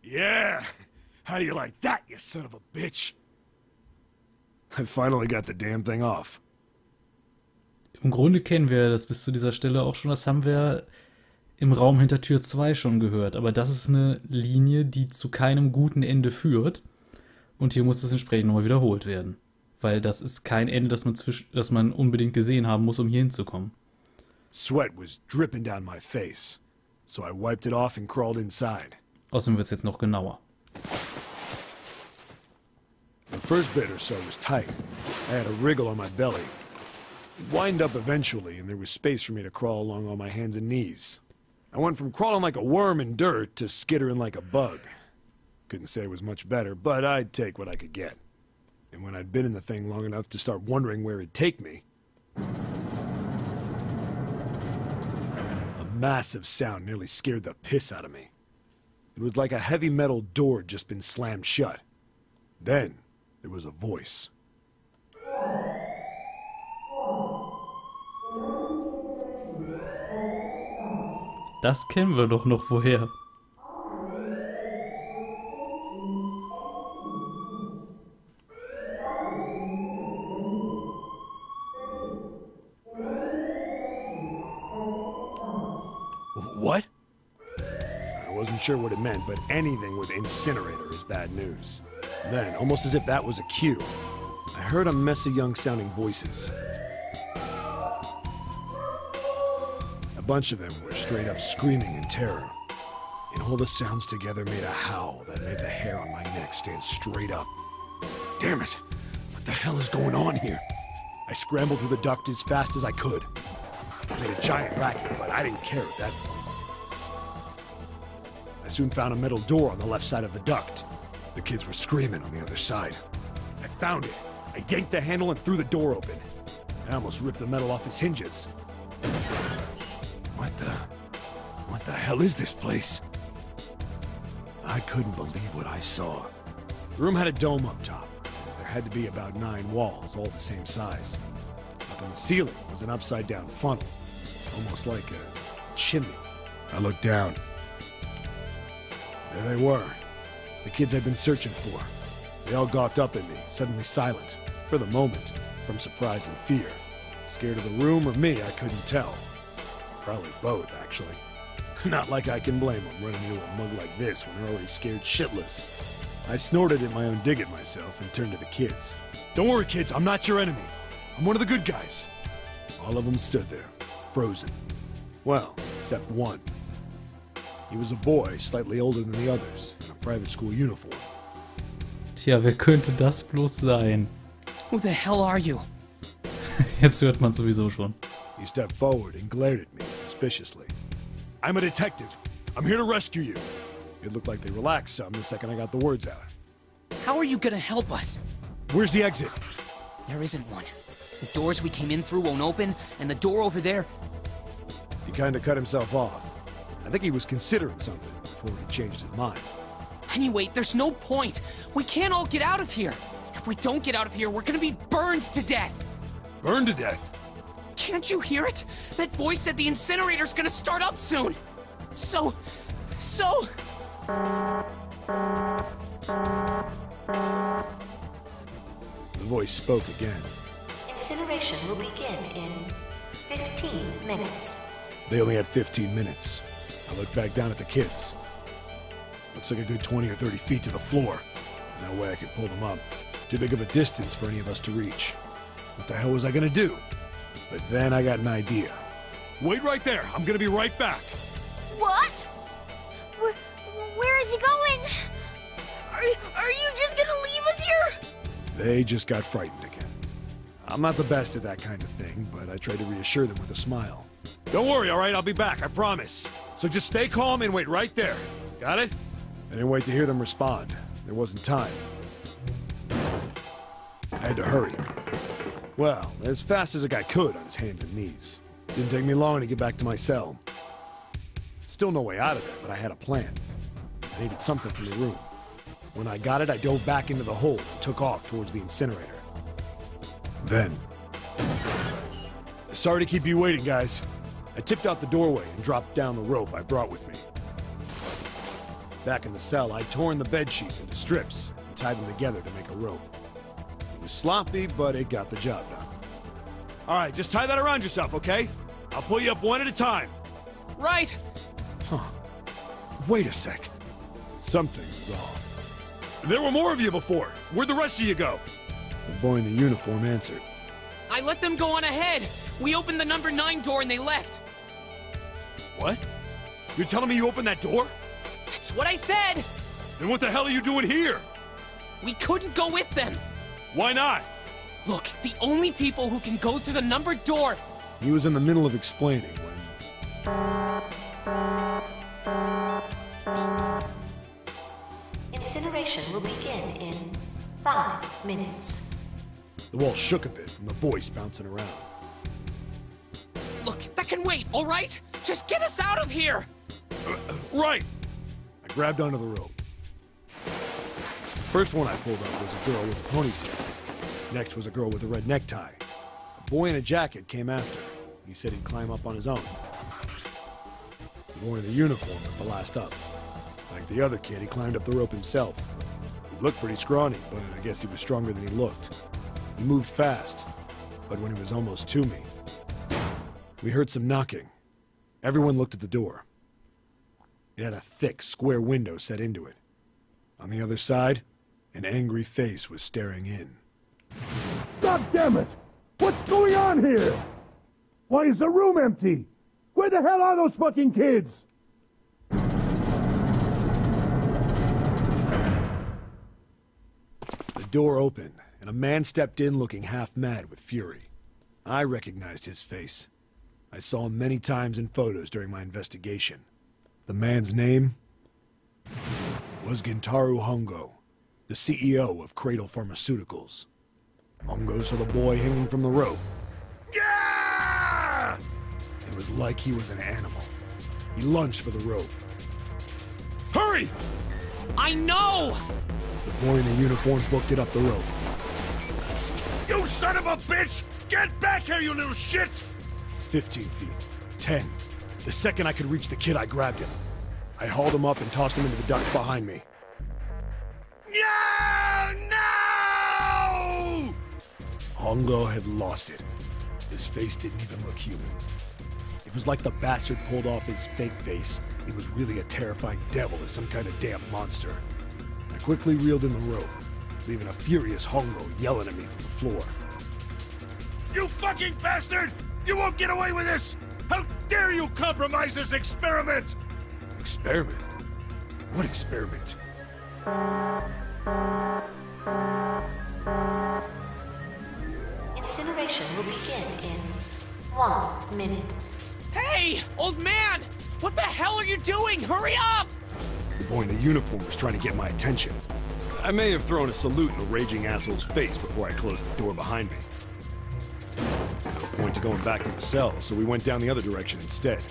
Yeah! How do you like that, you son of a bitch? I finally got the damn thing off. Im Grunde kennen wir das bis zu dieser Stelle auch schon. Das haben wir im Raum hinter Tür 2 schon gehört. Aber das ist eine Linie, die zu keinem guten Ende führt. Und hier muss das entsprechend nochmal wiederholt werden. Weil das ist kein Ende, das man unbedingt gesehen haben muss, um hier hinzukommen. Sweat was dripping down my face. So I wiped it off and crawled inside. Außerdem wird es jetzt noch genauer. The first bit or so was tight. I had a wriggle on my belly. It wind up eventually, and there was space for me to crawl along on my hands and knees. I went from crawling like a worm in dirt to skittering like a bug. Couldn't say it was much better, but I'd take what I could get. And when I'd been in the thing long enough to start wondering where it'd take me, a massive sound nearly scared the piss out of me. It was like a heavy metal door had just been slammed shut. Then, there was a voice. Das kennen wir doch noch woher. What? I wasn't sure what it meant, but anything with incinerator is bad news. Then, almost as if that was a cue, I heard a mess of young-sounding voices. A bunch of them were straight up screaming in terror. And all the sounds together made a howl that made the hair on my neck stand straight up. Damn it! What the hell is going on here? I scrambled through the duct as fast as I could. It made a giant racket, but I didn't care at that point. I soon found a metal door on the left side of the duct. The kids were screaming on the other side. I found it. I yanked the handle and threw the door open. I almost ripped the metal off its hinges. What the hell is this place? I couldn't believe what I saw. The room had a dome up top. There had to be about 9 walls, all the same size. Up in the ceiling was an upside-down funnel, almost like a chimney. I looked down. There they were, the kids I'd been searching for. They all gawked up at me, suddenly silent, for the moment, from surprise and fear. Scared of the room or me, I couldn't tell. Probably both, actually. Not like I can blame them running into a mug like this when they're already scared shitless. I snorted at my own dig at myself and turned to the kids. Don't worry, kids, I'm not your enemy. I'm one of the good guys. All of them stood there, frozen. Well, except one. He was a boy, slightly older than the others, in a private school uniform. Tja, wer könnte das bloß sein? Who the hell are you? Jetzt hört man sowieso schon. He stepped forward and glared at me suspiciously. I'm a detective. I'm here to rescue you. It looked like they relaxed some the second I got the words out. How are you gonna help us? Where's the exit? There isn't one. The doors we came in through won't open, and the door over there... He kinda cut himself off. I think he was considering something before he changed his mind. Anyway, there's no point. We can't all get out of here. If we don't get out of here, we're gonna be burned to death. Burned to death? Can't you hear it? That voice said the incinerator's gonna start up soon. So... The voice spoke again. Incineration will begin in 15 minutes. They only had 15 minutes. I looked back down at the kids. Looks like a good 20 or 30 feet to the floor. No way I could pull them up. Too big of a distance for any of us to reach. What the hell was I gonna do? But then I got an idea. Wait right there! I'm gonna be right back! What? Where is he going? Are you just gonna leave us here? They just got frightened again. I'm not the best at that kind of thing, but I tried to reassure them with a smile. Don't worry, alright? I'll be back, I promise. So just stay calm and wait right there. Got it? I didn't wait to hear them respond. There wasn't time. I had to hurry. Well, as fast as a guy could on his hands and knees. Didn't take me long to get back to my cell. Still no way out of there, but I had a plan. I needed something from the room. When I got it, I dove back into the hole and took off towards the incinerator. Then... Sorry to keep you waiting, guys. I tipped out the doorway and dropped down the rope I brought with me. Back in the cell, I'd torn the bed sheets into strips and tied them together to make a rope. It was sloppy, but it got the job done. Alright, just tie that around yourself, okay? I'll pull you up one at a time. Right! Huh. Wait a sec. Something was off. There were more of you before. Where'd the rest of you go? The boy in the uniform answered. I let them go on ahead. We opened the number 9 door and they left. What? You're telling me you opened that door? That's what I said! Then what the hell are you doing here? We couldn't go with them. Why not? Look, the only people who can go through the numbered door... He was in the middle of explaining when... Incineration will begin in 5 minutes. The wall shook a bit from the voice bouncing around. Look, that can wait, all right? Just get us out of here! Right! I grabbed onto the rope. The first one I pulled up was a girl with a ponytail. Next was a girl with a red necktie. A boy in a jacket came after. He said he'd climb up on his own. The boy in the uniform was the last up. Like the other kid, he climbed up the rope himself. He looked pretty scrawny, but I guess he was stronger than he looked. He moved fast, but when he was almost to me, we heard some knocking. Everyone looked at the door. It had a thick, square window set into it. On the other side, an angry face was staring in. God damn it! What's going on here? Why is the room empty? Where the hell are those fucking kids? The door opened, and a man stepped in looking half mad with fury. I recognized his face. I saw him many times in photos during my investigation. The man's name was Gintaro Hongo, the CEO of Cradle Pharmaceuticals. Hongo saw the boy hanging from the rope. Yeah! It was like he was an animal. He lunged for the rope. Hurry! I know! The boy in the uniform booked it up the rope. You son of a bitch! Get back here, you little shit! 15 feet. 10. The second I could reach the kid, I grabbed him. I hauled him up and tossed him into the duct behind me. No! No! Hongo had lost it. His face didn't even look human. It was like the bastard pulled off his fake face. It was really a terrifying devil or some kind of damn monster. I quickly reeled in the rope, leaving a furious Hongo yelling at me from the floor. You fucking bastard! You won't get away with this! How dare you compromise this experiment! Experiment? What experiment? Incineration will begin in 1 minute. Hey, old man! What the hell are you doing? Hurry up! The boy in the uniform was trying to get my attention. I may have thrown a salute in the raging asshole's face before I closed the door behind me. No point to going back to the cell, so we went down the other direction instead.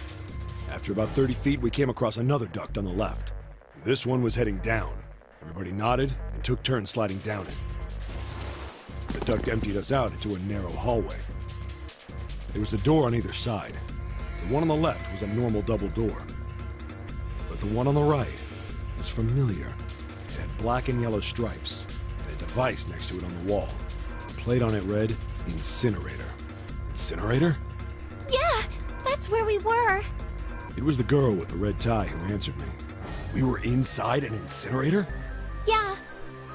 After about 30 feet, we came across another duct on the left. This one was heading down. Everybody nodded and took turns sliding down it. The duct emptied us out into a narrow hallway. There was a door on either side. The one on the left was a normal double door. But the one on the right was familiar. It had black and yellow stripes, and a device next to it on the wall. The plate on it read, Incinerator. Incinerator? Yeah, that's where we were. It was the girl with the red tie who answered me. We were inside an incinerator? Yeah,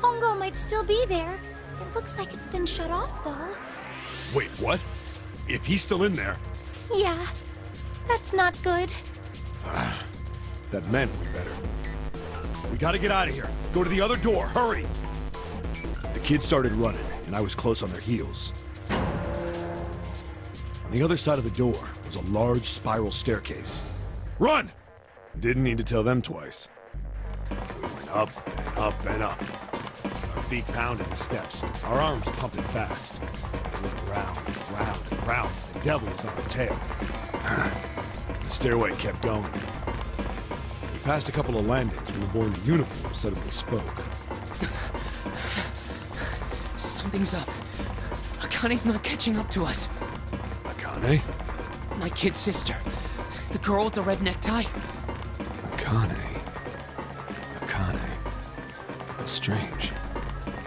Hongo might still be there. It looks like it's been shut off, though. Wait, what? If he's still in there... Yeah, that's not good. That meant we better. We gotta get out of here. Go to the other door, hurry! The kids started running, and I was close on their heels. On the other side of the door was a large spiral staircase. Run! Didn't need to tell them twice. We went up and up and up. Our feet pounded the steps, our arms pumping fast. We went round and round and round, and the devil was on our tail. The stairway kept going. We passed a couple of landings when the boy in the uniform suddenly spoke. Something's up. Akane's not catching up to us. Akane? My kid's sister. The girl with the red necktie. Akane. That's strange.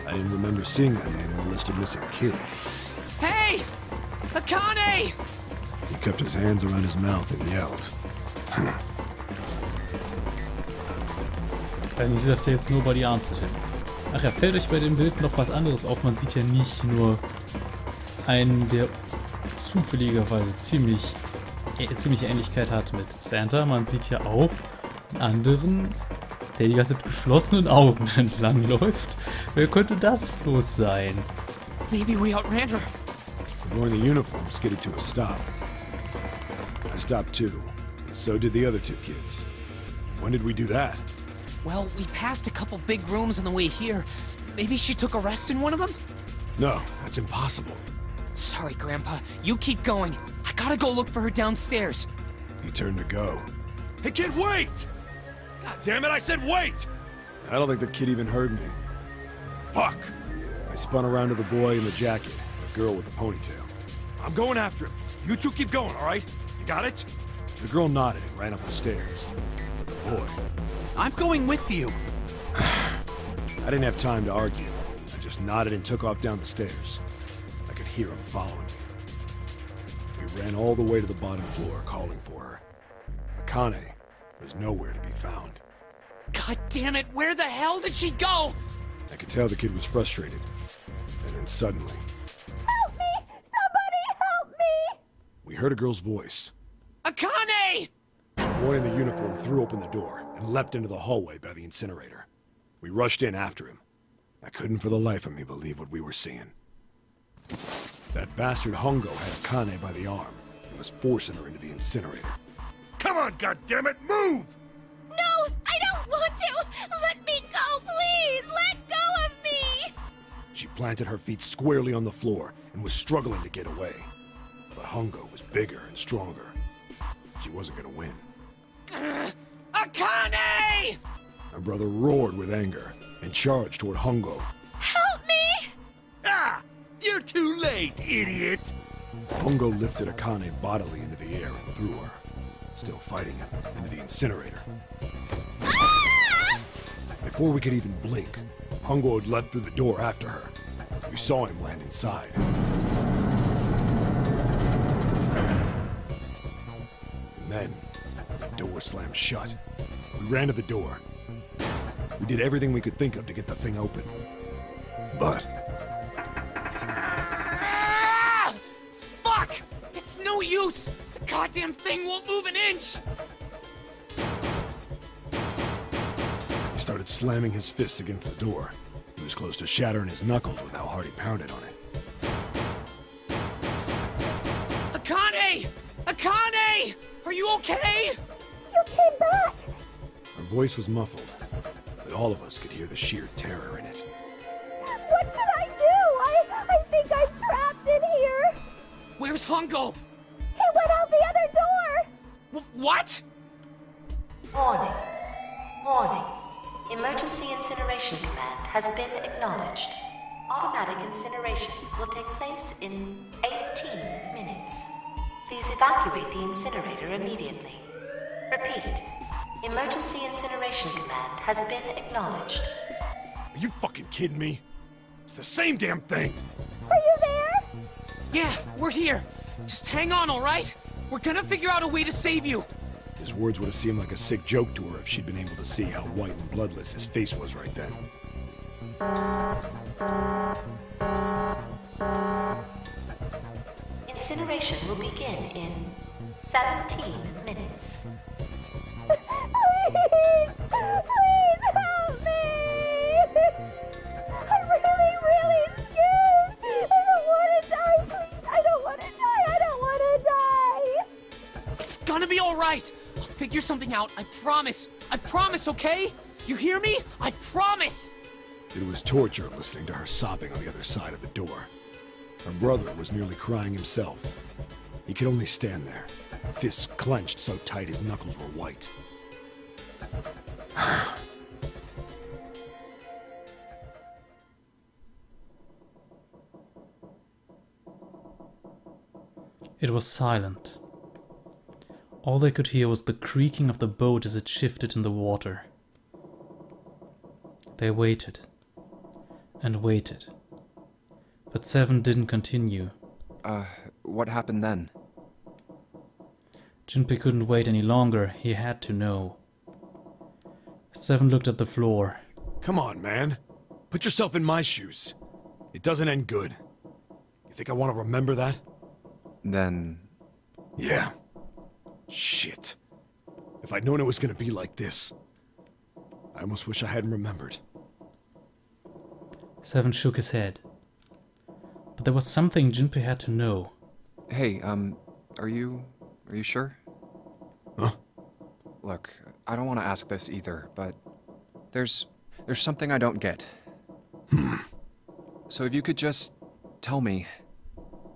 I didn't remember seeing that name on the list of missing kids. Hey! Akane! He kept his hands around his mouth and yelled. Ich dachte jetzt nur bei die Arms hin. Ach ja, fällt euch bei dem Bild noch was anderes auf? Man sieht ja nicht nur einen, der zufälligerweise ziemliche Ähnlichkeit hat mit Santa. Man sieht ja auch einen anderen, der die ganze Zeit mit geschlossenen Augen entlang läuft. Wer könnte das bloß sein? Maybe we outran her. The boy in the uniform skidded to a stop. I stopped too, and so did the other two kids. When did we do that? Well, we passed a couple big rooms on the way here. Maybe she took a rest in one of them? No, that's impossible. Sorry, Grandpa. You keep going. I gotta go look for her downstairs. He turned to go. Hey, kid, wait! God damn it, I said wait! I don't think the kid even heard me. Fuck! I spun around to the boy in the jacket, and the girl with the ponytail. I'm going after him. You two keep going, all right? You got it? The girl nodded and ran up the stairs. But the boy... I'm going with you. I didn't have time to argue. I just nodded and took off down the stairs. I could hear him following me. We ran all the way to the bottom floor, calling for her. Akane, was nowhere to be found. God damn it, where the hell did she go? I could tell the kid was frustrated. And then suddenly... Help me! Somebody help me! We heard a girl's voice. Akane! The boy in the uniform threw open the door and leapt into the hallway by the incinerator. We rushed in after him. I couldn't for the life of me believe what we were seeing. That bastard Hongo had Akane by the arm and was forcing her into the incinerator. Come on, goddammit, move! No, I don't want to! Let me go, please! Let go of me! She planted her feet squarely on the floor and was struggling to get away. But Hongo was bigger and stronger. She wasn't gonna win. Akane! My brother roared with anger and charged toward Hongo. Help me! Ah! You're too late, idiot! Hongo lifted Akane bodily into the air and threw her, still fighting him, into the incinerator. Ah! Before we could even blink, Hongo had leapt through the door after her. We saw him land inside. And then, the door slammed shut. We ran to the door. We did everything we could think of to get the thing open. But... Fuck! It's no use! The goddamn thing won't move an inch! he started slamming his fists against the door. He was close to shattering his knuckles with how hard he pounded on it. Akane! Akane! Are you okay? You came back! Her voice was muffled, but all of us could hear the sheer terror in it. What should I do? I think I'm trapped in here! Where's Hongo? He went out the other door! What? Warning. Warning. Emergency incineration command has been acknowledged. Automatic incineration will take place in 18 minutes. Please evacuate the incinerator immediately. Repeat. Emergency incineration command has been acknowledged. Are you fucking kidding me? It's the same damn thing! Are you there? Yeah, we're here. Just hang on, alright? We're gonna figure out a way to save you. His words would have seemed like a sick joke to her if she'd been able to see how white and bloodless his face was right then. Incineration will begin in 17 minutes. Please! Please help me! I'm really scared! I don't want to die, please! I don't want to die! I don't want to die! It's gonna be alright. I'll figure something out. I promise. I promise, okay? You hear me? I promise! It was torture listening to her sobbing on the other side of the door. Her brother was nearly crying himself. He could only stand there, fists clenched so tight his knuckles were white. It was silent. All they could hear was the creaking of the boat as it shifted in the water. They waited and waited, but Seven didn't continue. What happened then? Junpei couldn't wait any longer. He had to know. Seven looked at the floor. Come on, man. Put yourself in my shoes. It doesn't end good. You think I want to remember that? Then... Yeah. Shit. If I'd known it was gonna be like this, I almost wish I hadn't remembered. Seven shook his head. But there was something Junpei had to know. Hey, are you sure? Huh? Look, I don't want to ask this either, but there's something I don't get. So if you could just tell me,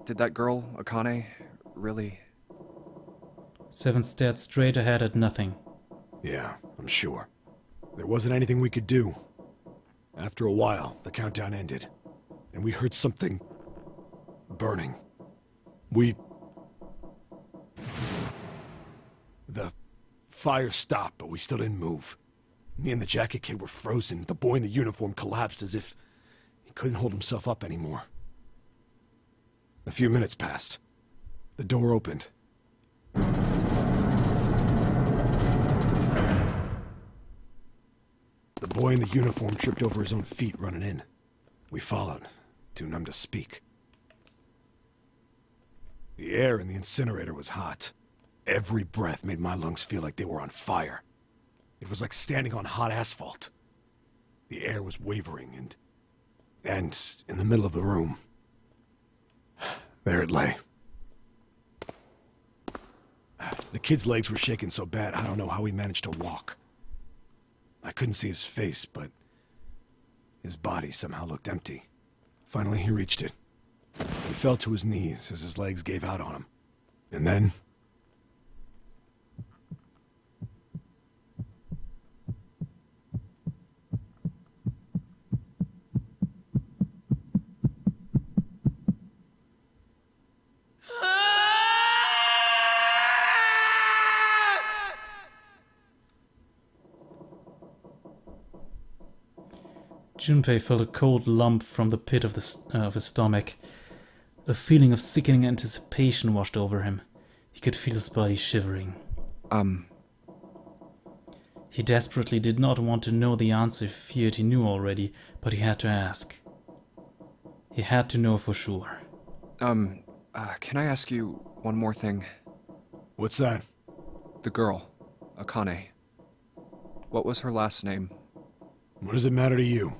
did that girl, Akane, really... Seven stared straight ahead at nothing. Yeah, I'm sure. There wasn't anything we could do. After a while, the countdown ended, and we heard something... burning. The fire stopped, but we still didn't move. Me and the jacket kid were frozen. The boy in the uniform collapsed as if he couldn't hold himself up anymore. A few minutes passed. The door opened. The boy in the uniform tripped over his own feet running in. We followed, too numb to speak. The air in the incinerator was hot. Every breath made my lungs feel like they were on fire. It was like standing on hot asphalt. The air was wavering, and in the middle of the room, there it lay. The kid's legs were shaking so bad, I don't know how he managed to walk. I couldn't see his face, but his body somehow looked empty. Finally, he reached it. He fell to his knees as his legs gave out on him. And then... Junpei felt a cold lump from the pit of his stomach. A feeling of sickening anticipation washed over him. He could feel his body shivering. He desperately did not want to know the answer he feared he knew already, but he had to ask. He had to know for sure. Can I ask you one more thing? What's that? The girl, Akane. What was her last name? What does it matter to you?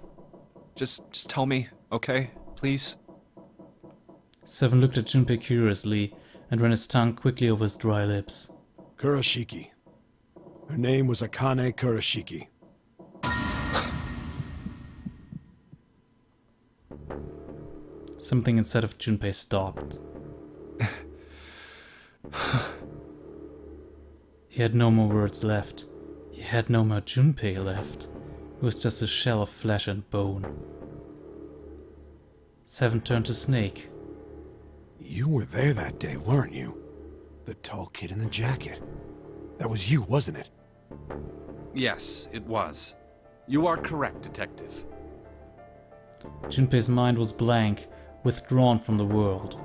Just tell me, okay? Please? Seven looked at Junpei curiously and ran his tongue quickly over his dry lips. Kurashiki. Her name was Akane Kurashiki. Something inside of Junpei stopped. He had no more words left. He had no more Junpei left. It was just a shell of flesh and bone. Seven turned to Snake. You were there that day, weren't you? The tall kid in the jacket. That was you, wasn't it? Yes, it was. You are correct, Detective. Junpei's mind was blank, withdrawn from the world.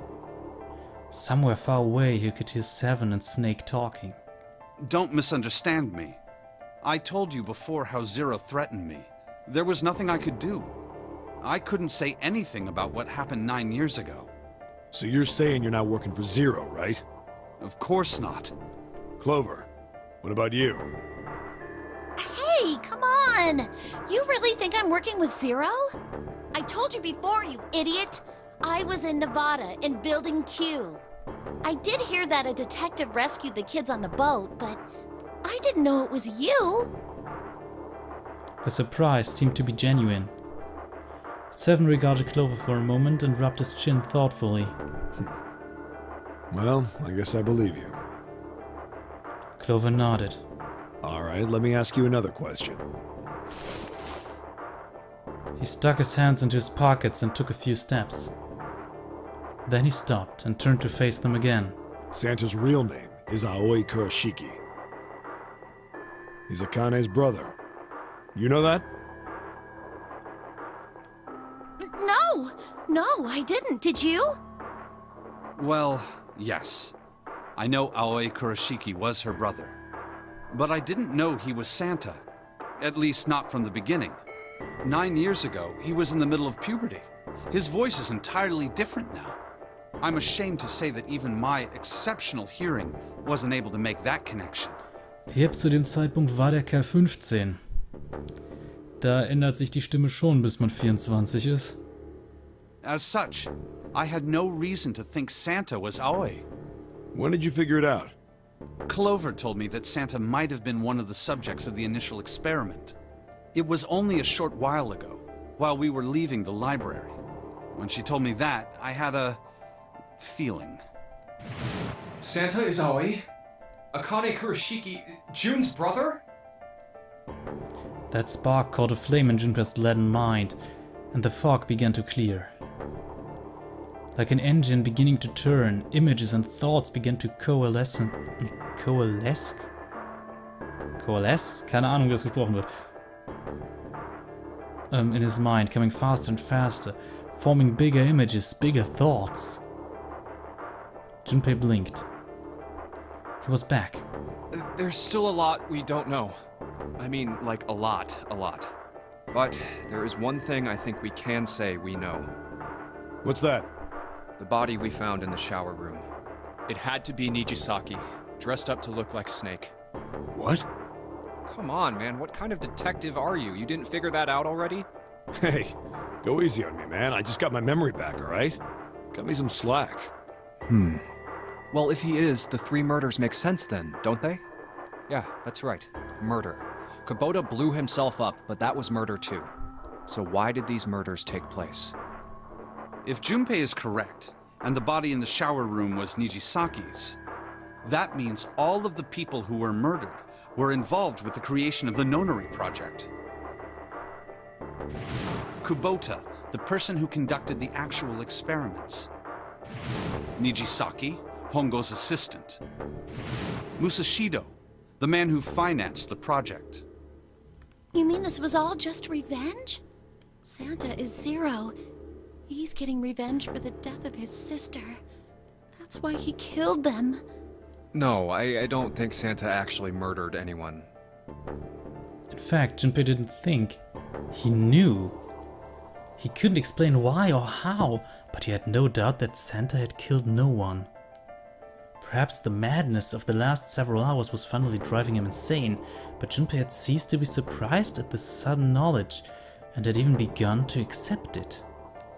Somewhere far away he could hear Seven and Snake talking. Don't misunderstand me. I told you before how Zero threatened me. There was nothing I could do. I couldn't say anything about what happened 9 years ago. So you're saying you're not working for Zero, right? Of course not. Clover, what about you? Hey, come on! You really think I'm working with Zero? I told you before, you idiot! I was in Nevada, in Building Q. I did hear that a detective rescued the kids on the boat, but I didn't know it was you! Her surprise seemed to be genuine. Seven regarded Clover for a moment and rubbed his chin thoughtfully. Well, I guess I believe you. Clover nodded. Alright, let me ask you another question. He stuck his hands into his pockets and took a few steps. Then he stopped and turned to face them again. Santa's real name is Aoi Kurashiki. He's Akane's brother. You know that? No, I didn't. Did you? Well, yes. I know Aoi Kurashiki was her brother. But I didn't know he was Santa. At least not from the beginning. 9 years ago, he was in the middle of puberty. His voice is entirely different now. I'm ashamed to say that even my exceptional hearing wasn't able to make that connection. Yep, zu dem Zeitpunkt war der Kerl 15. Da ändert sich die Stimme schon, bis man 24 ist. As such, I had no reason to think Santa was Aoi. When did you figure it out? Clover told me that Santa might have been one of the subjects of the initial experiment. It was only a short while ago, while we were leaving the library. When she told me that, I had a feeling. Santa is Aoi? Akane Kurashiki, June's brother? That spark caught a flame in Junpei's leaden mind, and the fog began to clear. Like an engine beginning to turn, images and thoughts began to coalesce? Keine Ahnung, wie das gesprochen wird. In his mind, coming faster and faster, forming bigger images, bigger thoughts. Junpei blinked. He was back. There's still a lot we don't know. I mean, like a lot. But there is one thing I think we can say we know. What's that? The body we found in the shower room. It had to be Nijisaki, dressed up to look like Snake. What? Come on, man, what kind of detective are you? You didn't figure that out already? Hey, go easy on me, man. I just got my memory back, alright? Cut me some slack. Well, if he is, the 3 murders make sense then, don't they? Yeah, that's right. Murder. Kubota blew himself up, but that was murder too. So why did these murders take place? If Junpei is correct, and the body in the shower room was Nijisaki's, that means all of the people who were murdered were involved with the creation of the Nonary project. Kubota, the person who conducted the actual experiments. Nijisaki, Hongo's assistant. Musashido, the man who financed the project. You mean this was all just revenge? Santa is Zero. He's getting revenge for the death of his sister. That's why he killed them. No, I don't think Santa actually murdered anyone. In fact, Junpei didn't think. He knew. He couldn't explain why or how, but he had no doubt that Santa had killed no one. Perhaps the madness of the last several hours was finally driving him insane, but Junpei had ceased to be surprised at this sudden knowledge, and had even begun to accept it.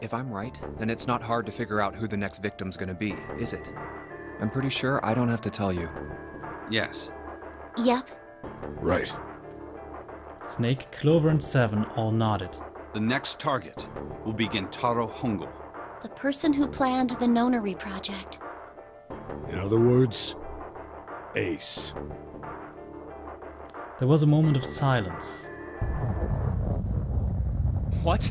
If I'm right, then it's not hard to figure out who the next victim's gonna be, is it? I'm pretty sure I don't have to tell you. Yes. Yep. Right. Snake, Clover, and Seven all nodded. The next target will be Gentaro Hongo. The person who planned the Nonary project. In other words, Ace. There was a moment of silence, What?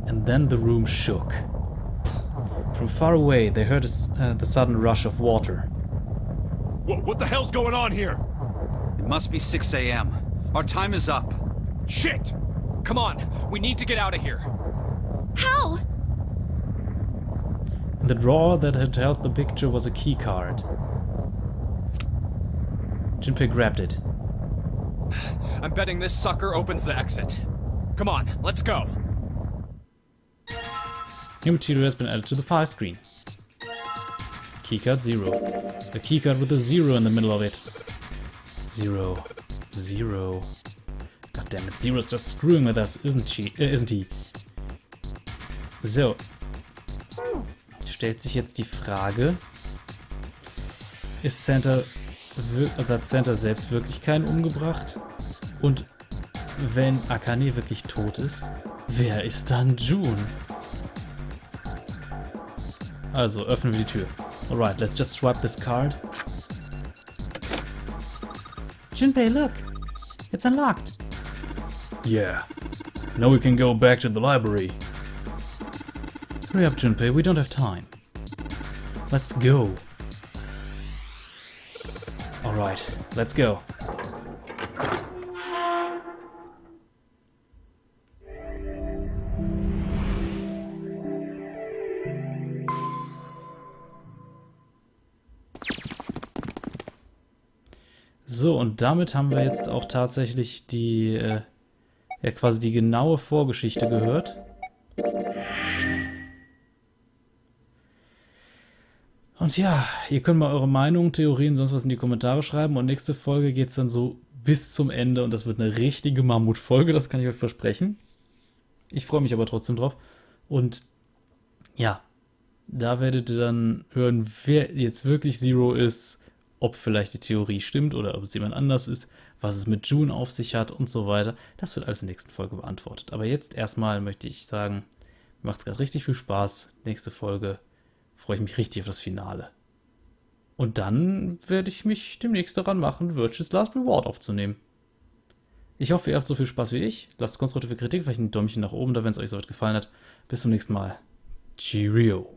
and then the room shook. From far away, they heard the sudden rush of water. Whoa, what the hell's going on here? It must be 6 a.m. Our time is up. Shit! Come on, we need to get out of here. How? In the drawer that had held the picture was a key card. Junpei grabbed it. I'm betting this sucker opens the exit. Come on, let's go. New material has been added to the file screen. Keycard 0. A keycard with a 0 in the middle of it. 0. 0. God damn it, Zero's just screwing with us, isn't he? So. Stellt sich jetzt die Frage, ist Santa, also hat Santa selbst wirklich keinen umgebracht? Und wenn Akane wirklich tot ist, wer ist dann June? Also, öffnen wir die Tür. Alright, let's just swipe this card. Junpei, look! It's unlocked! Yeah. Now we can go back to the library. Hurry up, Junpei, we don't have time. Let's go. Alright, let's go. So, und damit haben wir jetzt auch tatsächlich die, ja quasi die genaue Vorgeschichte gehört. Und ja, ihr könnt mal eure Meinungen, Theorien, sonst was in die Kommentare schreiben. Und nächste Folge geht es dann so bis zum Ende. Und das wird eine richtige Mammutfolge, das kann ich euch versprechen. Ich freue mich aber trotzdem drauf. Und ja, da werdet ihr dann hören, wer jetzt wirklich Zero ist, ob vielleicht die Theorie stimmt oder ob es jemand anders ist, was es mit June auf sich hat und so weiter. Das wird alles in der nächsten Folge beantwortet. Aber jetzt erstmal möchte ich sagen, mir macht es gerade richtig viel Spaß. Nächste Folge freue ich mich richtig auf das Finale. Und dann werde ich mich demnächst daran machen, Virtue's Last Reward aufzunehmen. Ich hoffe, ihr habt so viel Spaß wie ich. Lasst konstruktive Kritik, vielleicht ein Däumchen nach oben da, wenn es euch so weit gefallen hat. Bis zum nächsten Mal. Cheerio.